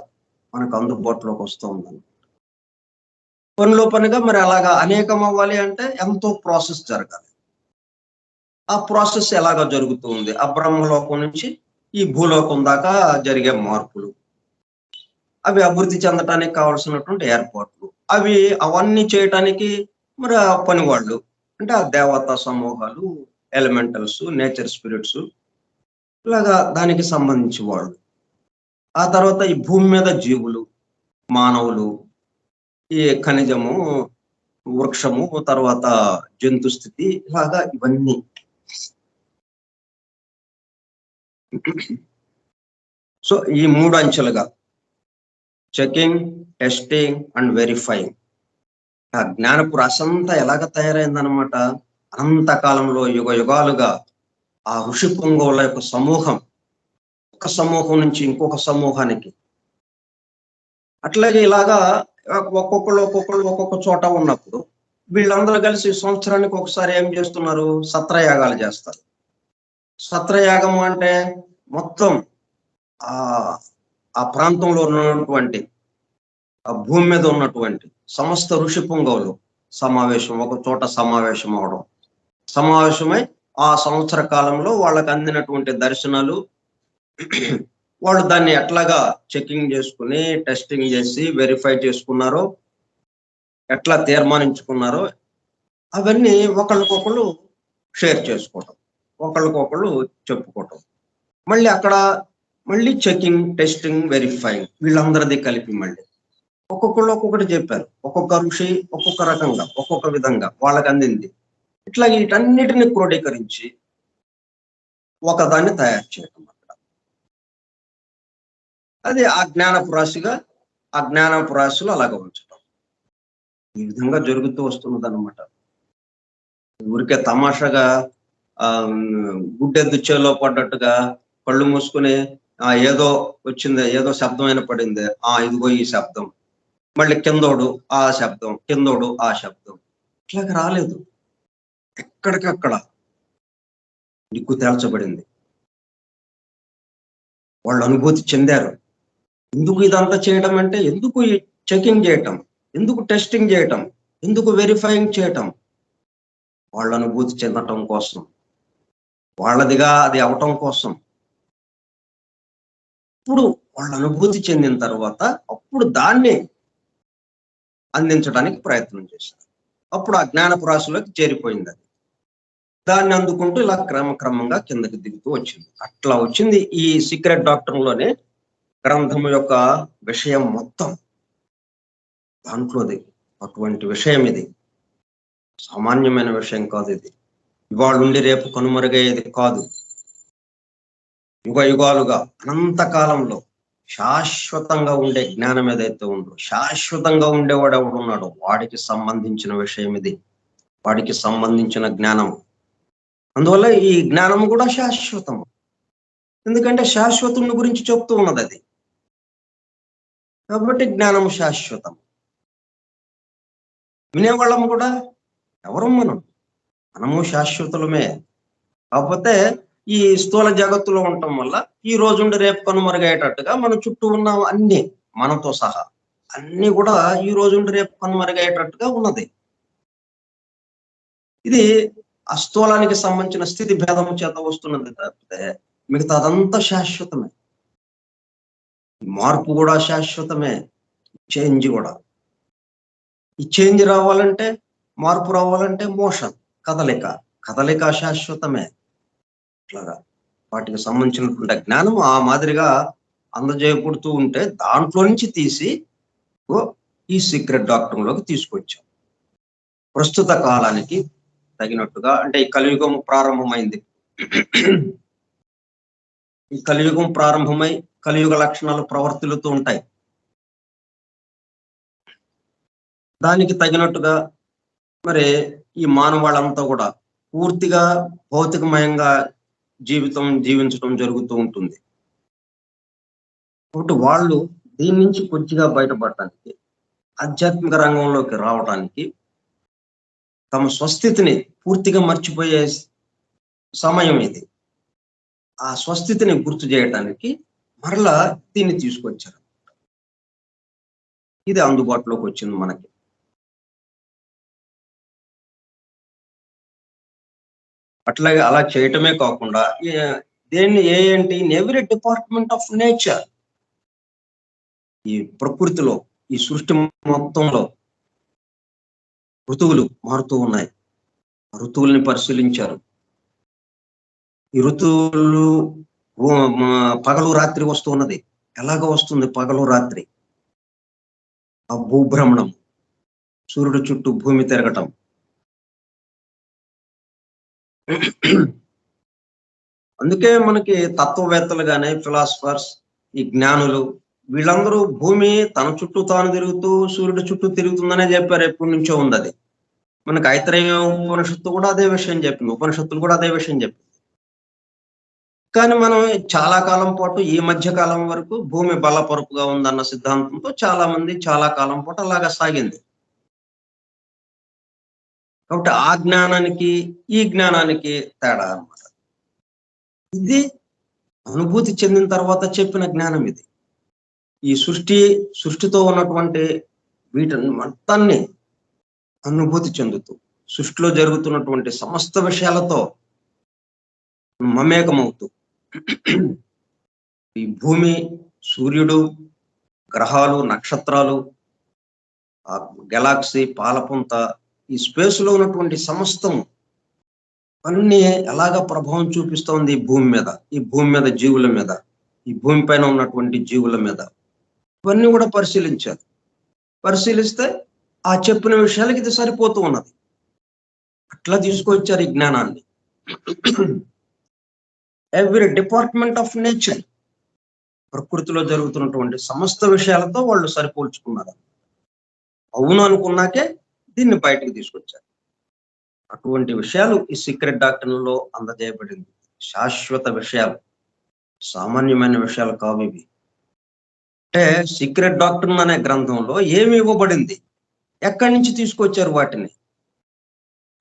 మనకు అందుబాటులోకి వస్తూ ఉందని. పనిలో పనిగా మరి అలాగా అనేకం అవ్వాలి అంటే ఎంతో ప్రాసెస్ జరగాలి. ఆ ప్రాసెస్ ఎలాగా జరుగుతూ ఉంది, ఆ బ్రహ్మలోకం నుంచి ఈ భూలోకం దాకా జరిగే మార్పులు, అవి అభివృద్ధి చెందటానికి కావాల్సినటువంటి ఏర్పాట్లు, అవి అవన్నీ చేయటానికి మరి ఆ పనివాళ్ళు, అంటే ఆ దేవతా సమూహాలు, ఎలిమెంటల్స్, నేచర్ స్పిరిట్స్, ఇలాగా దానికి సంబంధించి వాళ్ళు. ఆ తర్వాత ఈ భూమి మీద జీవులు, మానవులు, ఈ ఖనిజము, వృక్షము, తర్వాత జంతు స్థితి, ఇలాగా ఇవన్నీ. సో ఈ మూడు అంచెలుగా చెకింగ్, టెస్టింగ్ అండ్ వెరిఫైయింగ్. ఆ జ్ఞానపు రసంతా ఎలాగ తయారైందనమాట. అనంతకాలంలో యుగ యుగాలుగా ఆ ఋషి పుంగవుల యొక్క సమూహం ఒక సమూహం నుంచి ఇంకొక సమూహానికి, అట్లాగే ఇలాగా ఒక్కొక్కళ్ళు ఒక్కొక్క చోట ఉన్నప్పుడు వీళ్ళందరూ కలిసి సంవత్సరానికి ఒకసారి ఏం చేస్తున్నారు, సత్రయాగాలు చేస్తారు. సత్రయాగం అంటే మొత్తం ఆ ఆ ప్రాంతంలో ఉన్నటువంటి ఆ భూమి మీద ఉన్నటువంటి సమస్త ఋషి పుంగవులు సమావేశం, ఒక చోట సమావేశం అవడం, సమావేశమై ఆ సంవత్సర కాలంలో వాళ్ళకి అందినటువంటి దర్శనాలు వాళ్ళు దాన్ని ఎట్లాగా చెకింగ్ చేసుకుని, టెస్టింగ్ చేసి వెరిఫై చేసుకున్నారో, ఎట్లా తీర్మానించుకున్నారో అవన్నీ ఒకళ్ళకొకళ్ళు షేర్ చేసుకోవటం, ఒకళ్ళకొకళ్ళు చెప్పుకోవటం. మళ్ళీ అక్కడ మళ్ళీ చెకింగ్, టెస్టింగ్, వెరిఫైయింగ్ వీళ్ళందరిది కలిపి మళ్ళీ ఒక్కొక్కళ్ళు ఒక్కొక్కటి చెప్పారు. ఒక్కొక్క ఋషి ఒక్కొక్క రకంగా, ఒక్కొక్క విధంగా వాళ్ళకి అందింది. ఇట్లా వీటన్నిటిని క్రోడీకరించి ఒకదాన్ని తయారు చేయటం. అది ఆ జ్ఞానపు రాశిగా, ఆ జ్ఞానపు రాశిలో అలాగ ఉంచటం. ఈ విధంగా జరుగుతూ వస్తున్నది అనమాట. ఊరికే తమాషాగా గుడ్డెద్దు చేలో పడ్డట్టుగా కళ్ళు మూసుకుని ఏదో వచ్చింది, ఏదో శబ్దమైన పడింది, ఇదిగో ఈ శబ్దం, మళ్ళీ కిందోడు ఆ శబ్దం, కిందోడు ఆ శబ్దం, ఇట్లాగ రాలేదు. ఎక్కడికక్కడ దిక్కు తేల్చబడింది. వాళ్ళు అనుభూతి చెందారు. ఎందుకు ఇదంతా చేయడం అంటే, ఎందుకు ఈ చెకింగ్ చేయటం, ఎందుకు టెస్టింగ్ చేయటం, ఎందుకు వెరిఫైయింగ్ చేయటం? వాళ్ళ అనుభూతి చెందటం కోసం, వాళ్ళదిగా అది అవటం కోసం. ఇప్పుడు వాళ్ళ అనుభూతి చెందిన తర్వాత అప్పుడు దాన్ని అందించడానికి ప్రయత్నం చేశారు. అప్పుడు ఆ జ్ఞానపు రాశిలోకి చేరిపోయింది అది. దాన్ని అందుకుంటూ ఇలా క్రమక్రమంగా కిందకి దిగుతూ వచ్చింది. అట్లా వచ్చింది ఈ సీక్రెట్ డాక్టర్‌లోనే గ్రంథం యొక్క విషయం మొత్తం. దాంట్లోది అటువంటి విషయం ఇది. సామాన్యమైన విషయం కాదు ఇది. ఇవాళుండి రేపు కనుమరుగయ్యేది కాదు. యుగ యుగాలుగా అనంత కాలంలో శాశ్వతంగా ఉండే జ్ఞానం ఏదైతే ఉందో, శాశ్వతంగా ఉండేవాడు ఎవడున్నాడో వాడికి సంబంధించిన విషయం ఇది. వాడికి సంబంధించిన జ్ఞానం. అందువల్ల ఈ జ్ఞానం కూడా శాశ్వతము. ఎందుకంటే శాశ్వతుని గురించి చెప్తూ ఉన్నదది. కాబట్టి జ్ఞానం శాశ్వతం. వినేవాళ్ళం కూడా ఎవరు మనం? మనము శాశ్వతులమే. కాకపోతే ఈ స్థూల జగత్తులో ఉండటం వల్ల ఈ రోజుండి రేపు కనుమరుగయ్యేటట్టుగా మన చుట్టూ ఉన్న అన్ని మనతో సహా అన్ని కూడా ఈ రోజుండి రేపు కనుమరుగయ్యేటట్టుగా ఉన్నది. ఇది ఆ స్థూలానికి సంబంధించిన స్థితి భేదము చేత వస్తున్నది తప్పితే మిగతా అదంతా శాశ్వతమే. మార్పు కూడా శాశ్వతమే. చేంజ్ కూడా. ఈ చేంజ్ రావాలంటే, మార్పు రావాలంటే మోషన్, కదలిక. కదలిక శాశ్వతమే. అట్లాగా వాటికి సంబంధించినటువంటి జ్ఞానం ఆ మాదిరిగా అందజేయబడుతూ ఉంటే దాంట్లో నుంచి తీసి ఈ సీక్రెట్ డాక్టర్లోకి తీసుకొచ్చాం. ప్రస్తుత కాలానికి తగినట్టుగా అంటే ఈ కలియుగం ప్రారంభమైంది. ఈ కలియుగం ప్రారంభమై కలియుగ లక్షణాలు ప్రవర్తిల్లుతూ ఉంటాయి. దానికి తగినట్టుగా మరి ఈ మానవాళ్ళంతా కూడా పూర్తిగా భౌతికమయంగా జీవించడం జరుగుతూ ఉంటుంది. కాబట్టి వాళ్ళు దీని నుంచి కొద్దిగా బయటపడటానికి, ఆధ్యాత్మిక రంగంలోకి రావడానికి, తమ స్వస్థితిని పూర్తిగా మర్చిపోయే సమయం ఇది. ఆ స్వస్థితిని గుర్తు చేయడానికి మరలా దీన్ని తీసుకొచ్చారు. ఇది అందుబాటులోకి వచ్చింది మనకి. అట్లాగే అలా చేయటమే కాకుండా దేన్ని ఏంటి in every department of nature, ఈ ప్రకృతిలో, ఈ సృష్టి మొత్తంలో ఋతువులు మారుతూ ఉన్నాయి. ఋతువుల్ని పరిశీలించారు. ఈ ఋతువులు పగలు రాత్రి వస్తూ ఉన్నది. ఎలాగ వస్తుంది పగలు రాత్రి? ఆ భూభ్రమణం, సూర్యుడు చుట్టూ భూమి తిరగటం. అందుకే మనకి తత్వవేత్తలు గానే, ఫిలాసఫర్స్, ఈ జ్ఞానులు వీళ్ళందరూ భూమి తన చుట్టూ తాను తిరుగుతూ సూర్యుడు చుట్టూ తిరుగుతుందనే చెప్పారు. ఎప్పటి నుంచో ఉంది అది. మనకి ఐతరేయ ఉపనిషత్తు కూడా అదే విషయం చెప్పింది. ఉపనిషత్తులు కూడా అదే విషయం చెప్పింది. కానీ మనం చాలా కాలం పాటు ఈ మధ్య కాలం వరకు భూమి బలపరుపుగా ఉందన్న సిద్ధాంతంతో చాలా మంది చాలా కాలం పాటు అలాగా సాగింది. కాబట్టి ఆ జ్ఞానానికి ఈ జ్ఞానానికి తేడా అన్నమాట. ఇది అనుభూతి చెందిన తర్వాత చెప్పిన జ్ఞానం ఇది. ఈ సృష్టితో ఉన్నటువంటి వీటిని మొత్తాన్ని అనుభూతి చెందుతూ సృష్టిలో జరుగుతున్నటువంటి సమస్త విషయాలతో మమేకమవుతూ ఈ భూమి, సూర్యుడు, గ్రహాలు, నక్షత్రాలు, ఆ గెలాక్సీ, పాలపుంత, ఈ స్పేస్ లో ఉన్నటువంటి సమస్తం అన్ని ఎలాగ ప్రభావం చూపిస్తోంది ఈ భూమి మీద జీవుల మీద, ఈ భూమి పైన ఉన్నటువంటి జీవుల మీద. ఇవన్నీ కూడా పరిశీలించారు. పరిశీలిస్తే ఆ చెప్పిన విషయాలకి ఇది సరిపోతూ ఉన్నది. అట్లా తీసుకొచ్చారు ఈ జ్ఞానాన్ని. ఎవ్రీ డిపార్ట్మెంట్ ఆఫ్ నేచర్, ప్రకృతిలో జరుగుతున్నటువంటి సమస్త విషయాలతో వాళ్ళు సరిపోల్చుకున్నారు. అవును అనుకున్నాకే దీన్ని బయటకు తీసుకొచ్చారు. అటువంటి విషయాలు ఈ సీక్రెట్ డాక్టర్లలో అందజేయబడింది. శాశ్వత విషయాలు, సామాన్యమైన విషయాలు కావు ఇవి. అంటే సీక్రెట్ డాక్టర్ అనే గ్రంథంలో ఏమి ఇవ్వబడింది, ఎక్కడి నుంచి తీసుకొచ్చారు వాటిని,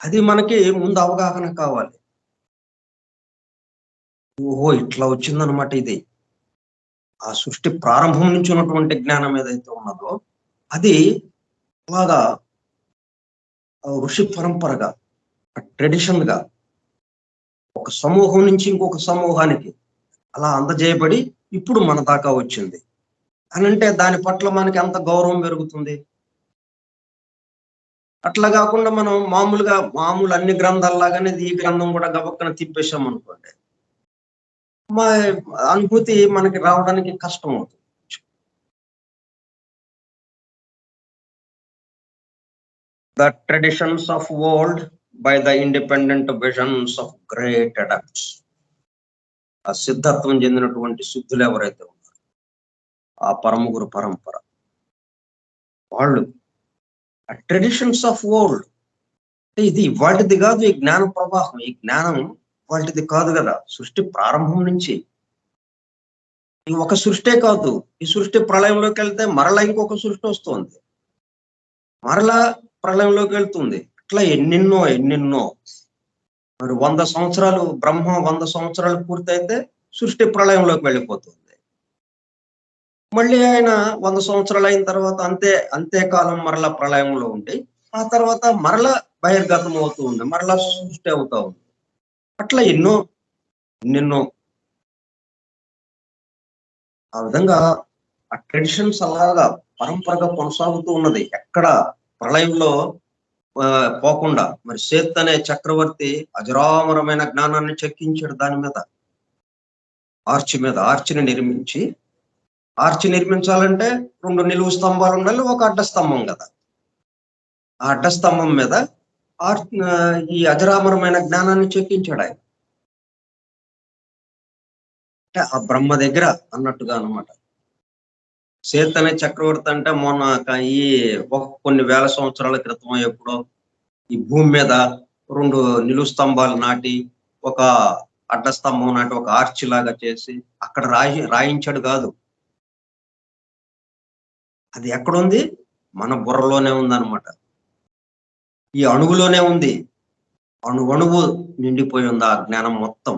అది మనకి ముందు అవగాహన కావాలి. ఓహో ఇట్లా వచ్చిందనమాట ఇది. ఆ సృష్టి ప్రారంభం నుంచి ఉన్నటువంటి జ్ఞానం ఏదైతే ఉన్నదో అది అలాగా ఋషి పరంపరగా ట్రెడిషన్ గా ఒక సమూహం నుంచి ఇంకొక సమూహానికి అలా అందజేయబడి ఇప్పుడు మన దాకా వచ్చింది అని అంటే దాని పట్ల మనకి ఎంత గౌరవం పెరుగుతుంది. అట్లా కాకుండా మనం మామూలు అన్ని గ్రంథాల్లాగానే ఈ గ్రంథం కూడా గబక్కన తిప్పేశాం అనుకోండి, మా అనుభూతి మనకి రావడానికి కష్టం అవుతుంది. The traditions of world by the independent visions of great adepts. ఆ సిద్ధత్వం చెందినటువంటి సిద్ధులు ఎవరైతే ఉన్నారో ఆ పరమగురు పరంపర వాళ్ళు ఆ ట్రెడిషన్స్ ఆఫ్ వరల్డ్, ఇది వాటిది కాదు. ఈ జ్ఞాన ప్రవాహం, ఈ జ్ఞానం వాటిది కాదు కదా. సృష్టి ప్రారంభం నుంచి ఈ ఒక సృష్టే కాదు, ఈ సృష్టి ప్రళయంలోకి వెళ్తే మరలా ఇంకొక సృష్టి వస్తుంది, మరలా ప్రళయంలోకి వెళ్తుంది. ఇట్లా ఎన్నెన్నో మరి 100 సంవత్సరాలు బ్రహ్మ 100 సంవత్సరాలు పూర్తయితే సృష్టి ప్రళయంలోకి వెళ్ళిపోతుంది. మళ్ళీ ఆయన 100 సంవత్సరాలు అయిన తర్వాత అంతేకాలం మరలా ప్రళయంలో ఉండి ఆ తర్వాత మరలా బహిర్గతం అవుతూ ఉంది, మరలా సృష్టి అవుతా ఉంది. అట్లా ఎన్నెన్నో ఆ విధంగా ఆ ట్రెడిషన్స్ అలాగా పరంపరగా కొనసాగుతూ ఉన్నది. ఎక్కడ ప్రళయంలో పోకుండా. మరి సేత్ అనే చక్రవర్తి అజరామరమైన జ్ఞానాన్ని చెక్కించాడు దాని మీద, ఆర్చిని నిర్మించి. ఆర్చి నిర్మించాలంటే 2 నిలువు స్తంభాలు ఉండాలి, ఒక అడ్డస్తంభం కదా. ఆ అడ్డస్తంభం మీద ఈ అజరామరమైన జ్ఞానాన్ని చెక్కించాడు ఆయన. అంటే ఆ బ్రహ్మ దగ్గర అన్నట్టుగా అనమాట. సేత్ అనే చక్రవర్తి అంటే మొన్న కొన్ని వేల సంవత్సరాల క్రితం ఎప్పుడో ఈ భూమి మీద 2 నిలువు స్తంభాలు నాటి ఒక అడ్డస్తంభం నాటి ఒక ఆర్చి లాగా చేసి అక్కడ రాయించాడు కాదు. అది ఎక్కడుంది? మన బుర్రలోనే ఉందన్నమాట. ఈ అణువులోనే ఉంది. అణువు నిండిపోయి ఉంది ఆ జ్ఞానం మొత్తం.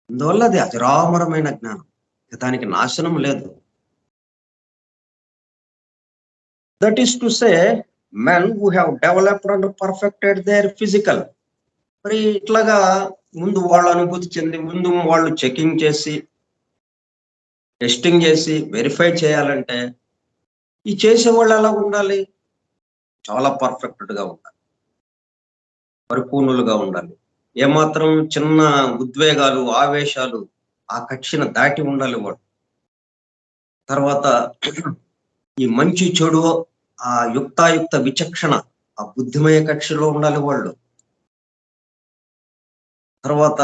అందువల్ల అది అజరామరమైన జ్ఞానం, దానికి నాశనం లేదు. That is to say men who have developed and perfected their physical. మరి ఇట్లాగా ముందు వాళ్ళు అనుభూతి చెంది, ముందు వాళ్ళు చెకింగ్ చేసి టెస్టింగ్ చేసి వెరిఫై చేయాలంటే ఈ చేసేవాళ్ళు ఎలా ఉండాలి? చాలా పర్ఫెక్టెడ్ గా ఉండాలి, పరిపూర్ణులుగా ఉండాలి. ఏమాత్రం చిన్న ఉద్వేగాలు ఆవేశాలు ఆ కక్షను దాటి ఉండాలి వాడు. తర్వాత ఈ మంచి చెడు ఆ యుక్తాయుక్త విచక్షణ ఆ బుద్ధిమయ కక్షలో ఉండాలి వాళ్ళు. తర్వాత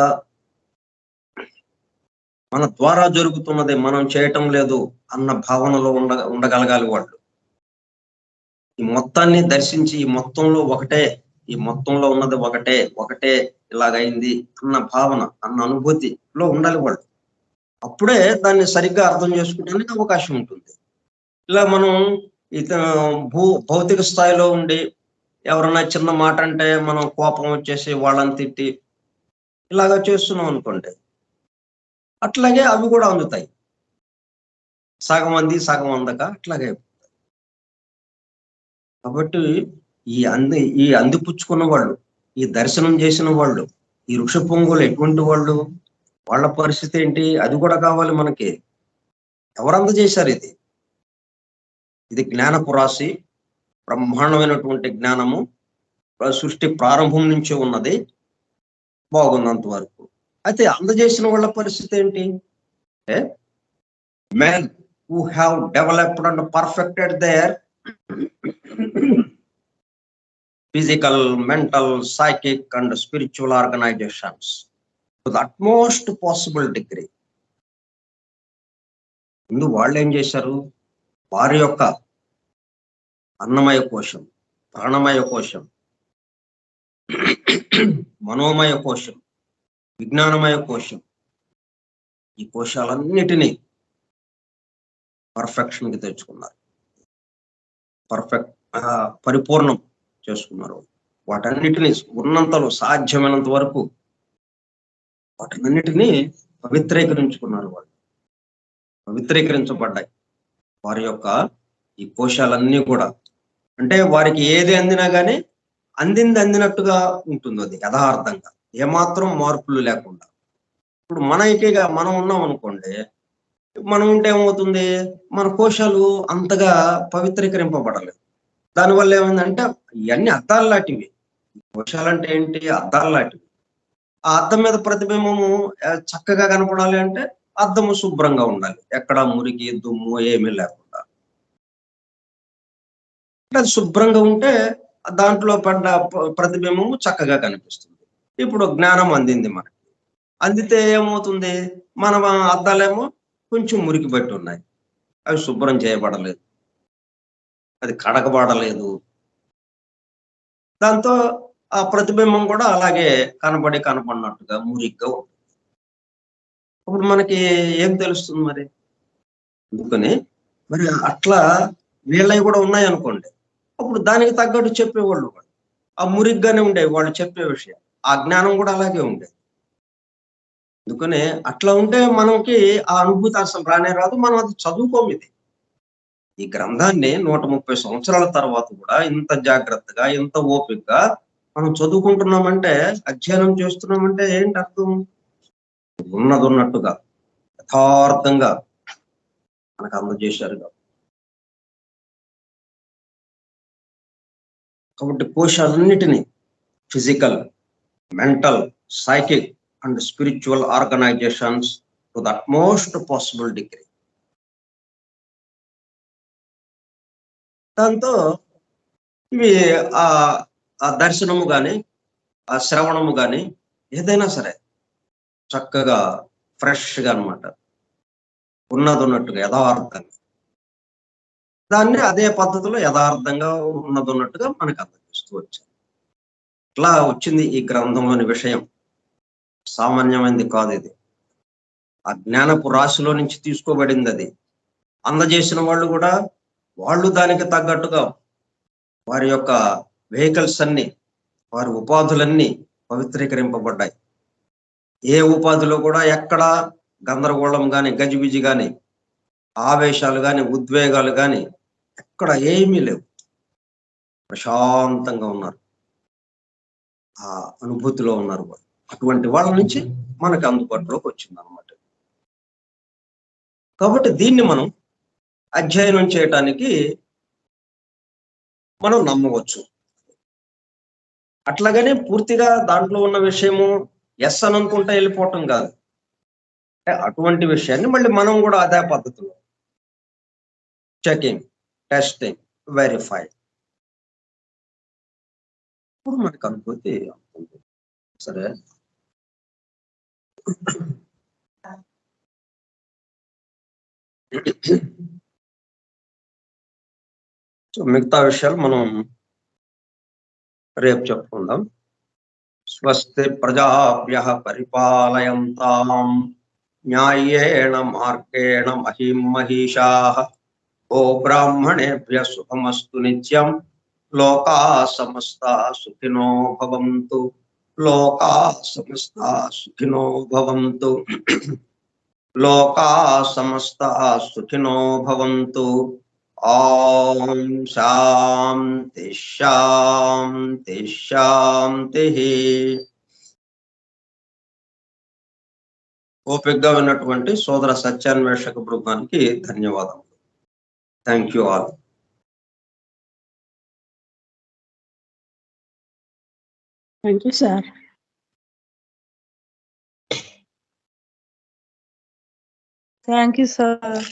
మన ద్వారా జరుగుతున్నది మనం చేయటం లేదు అన్న భావనలో ఉండగలగాలి వాళ్ళు. ఈ మొత్తాన్ని దర్శించి ఈ మొత్తంలో ఉన్నది ఒకటే ఇలాగైంది అన్న భావన, అన్న అనుభూతిలో ఉండాలి వాళ్ళు. అప్పుడే దాన్ని సరిగ్గా అర్థం చేసుకోవడానికి అవకాశం ఉంటుంది. ఇలా మనం భౌతిక స్థాయిలో ఉండి ఎవరన్నా చిన్న మాట అంటే మనం కోపం వచ్చేసి వాళ్ళని తిట్టి ఇలాగా చేస్తున్నాం అనుకోండి, అట్లాగే అవి కూడా అందుతాయి. సగం అంది సగం అందక అట్లాగే. కాబట్టి ఈ అందిపుచ్చుకున్న వాళ్ళు, ఈ దర్శనం చేసిన వాళ్ళు, ఈ ఋషి పొంగులు ఎటువంటి వాళ్ళు, వాళ్ళ పరిస్థితి ఏంటి అది కూడా కావాలి మనకి. ఎవరు అందజేశారు ఇది జ్ఞానపు రాశి, బ్రహ్మాండమైనటువంటి జ్ఞానము. సృష్టి ప్రారంభం నుంచి ఉన్నది, బాగున్నంత వరకు. అయితే అందజేసిన వాళ్ళ పరిస్థితి ఏంటి? men who have developed and perfected their physical, mental, psychic and spiritual organizations to the utmost possible degree. ముందు వాళ్ళు ఏం చేశారు? వారి యొక్క అన్నమయ కోశం, ప్రాణమయ కోశం, మనోమయ కోశం, విజ్ఞానమయ కోశం, ఈ కోశాలన్నిటినీ పర్ఫెక్షన్ కి తెచ్చుకున్నారు, పరిపూర్ణం చేసుకున్నారు. వాటన్నిటినీ ఉన్నంతలో సాధ్యమైనంత వరకు వాటన్నిటినీ పవిత్రీకరించుకున్నారు. వాళ్ళు పవిత్రీకరించబడ్డాయి వారి యొక్క ఈ కోశాలన్నీ కూడా. అంటే వారికి ఏది అందినా కానీ అందింది అందినట్టుగా ఉంటుంది, అది యథార్థంగా, ఏమాత్రం మార్పులు లేకుండా. ఇప్పుడు మనం ఉన్నాం అనుకోండి, మనం ఉంటే ఏమవుతుంది, మన కోశాలు అంతగా పవిత్రీకరింపబడలేదు. దానివల్ల ఏమైందంటే ఇవన్నీ అద్దాలు లాంటివి. కోశాలంటే ఏంటి, అద్దాలు లాంటివి. ఆ అద్దం మీద ప్రతిబింబము చక్కగా కనపడాలి అంటే అద్దము శుభ్రంగా ఉండాలి, ఎక్కడ మురికి దుమ్ము ఏమీ లేకుండా. అది శుభ్రంగా ఉంటే దాంట్లో పడ్డ ప్రతిబింబము చక్కగా కనిపిస్తుంది. ఇప్పుడు జ్ఞానం అందింది మనకి. అందితే ఏమవుతుంది, మన అద్దాలేమో కొంచెం మురికి బట్టి ఉన్నాయి, అవి శుభ్రం చేయబడలేదు, అది కడగబడలేదు. దాంతో ఆ ప్రతిబింబం కూడా అలాగే కనపడినట్టుగా మురిగ్గా ఉంటుంది. అప్పుడు మనకి ఏం తెలుస్తుంది మరి? అందుకని మరి అట్లా వీళ్ళవి కూడా ఉన్నాయి అనుకోండి, అప్పుడు దానికి తగ్గట్టు చెప్పేవాళ్ళు కూడా ఆ మురిగ్గానే ఉండేవి వాళ్ళు చెప్పే విషయం. ఆ జ్ఞానం కూడా అలాగే ఉండేది. అందుకనే అట్లా ఉంటే మనకి ఆ అనుభూతి అసలు రానే రాదు. మనం అది చదువుకోము. ఈ గ్రంథాన్ని 130 సంవత్సరాల తర్వాత కూడా ఇంత జాగ్రత్తగా, ఇంత ఓపికగా మనం చదువుకుంటున్నామంటే, అధ్యయనం చేస్తున్నామంటే ఏంటి అర్థం? ఉన్నట్టుగా యథార్థంగా మనకు అందజేశారు. కాబట్టి కోశాలన్నిటినీ physical, mental, psychic and spiritual organisations to the utmost possible degree. దాంతో ఇవి ఆ దర్శనము కానీ, ఆ శ్రవణము కానీ ఏదైనా సరే చక్కగా ఫ్రెష్గా అనమాట, ఉన్నట్టుగా యథార్థంగా, దాన్ని అదే పద్ధతిలో యథార్థంగా ఉన్నట్టుగా మనకు అందజేస్తూ వచ్చారు. ఇట్లా వచ్చింది ఈ గ్రంథంలోని విషయం. సామాన్యమైనది కాదు ఇది. ఆ జ్ఞానపు రాశిలో నుంచి తీసుకోబడింది అది. అందజేసిన వాళ్ళు కూడా వాళ్ళు దానికి తగ్గట్టుగా వారి యొక్క వెహికల్స్ అన్ని, వారి ఉపాధులన్నీ పవిత్రీకరింపబడ్డాయి. ఏ ఉపాధిలో కూడా ఎక్కడ గందరగోళం కానీ, గజిబిజి కానీ, ఆవేశాలు కానీ, ఉద్వేగాలు కానీ ఎక్కడ ఏమీ లేవు. ప్రశాంతంగా ఉన్నారు, ఆ అనుభూతిలో ఉన్నారు. అటువంటి వాళ్ళ నుంచి మనకు అందుబాటులోకి వచ్చింది అనమాట. కాబట్టి దీన్ని మనం అధ్యయనం చేయటానికి మనం నమ్మవచ్చు. అట్లాగనే పూర్తిగా దాంట్లో ఉన్న విషయము ఎస్ అని అనుకుంటా వెళ్ళిపోవటం కాదు. అటువంటి విషయాన్ని మళ్ళీ మనం కూడా అదే పద్ధతిలో చెకింగ్, టెస్టింగ్, వెరిఫై, ఇప్పుడు మనకు అనుభూతి అవుతుంది. సరే, సో మిగతా విషయాలు మనం రేపు చెప్పుకుందాం. స్వస్తి ప్రజాభ్యః పరిపాలయంతాం న్యాయేణ మార్గేణ మహిం మహిషాః ఓ బ్రాహ్మణేభ్యః శుభమస్తు నిత్యం. లోకా సమస్తా సుఖినో భవంతు. లోకా సమస్తా సుఖినో భవంతు. లోకా సమస్తా సుఖినో భవంతు. ఓం శాంతి శాంతి శాంతి. ఓపికగా విన్నటువంటి సోదర సత్యాన్వేషక బృందానికి ధన్యవాదాలు. Thank you all. Thank you sir. Thank you sir.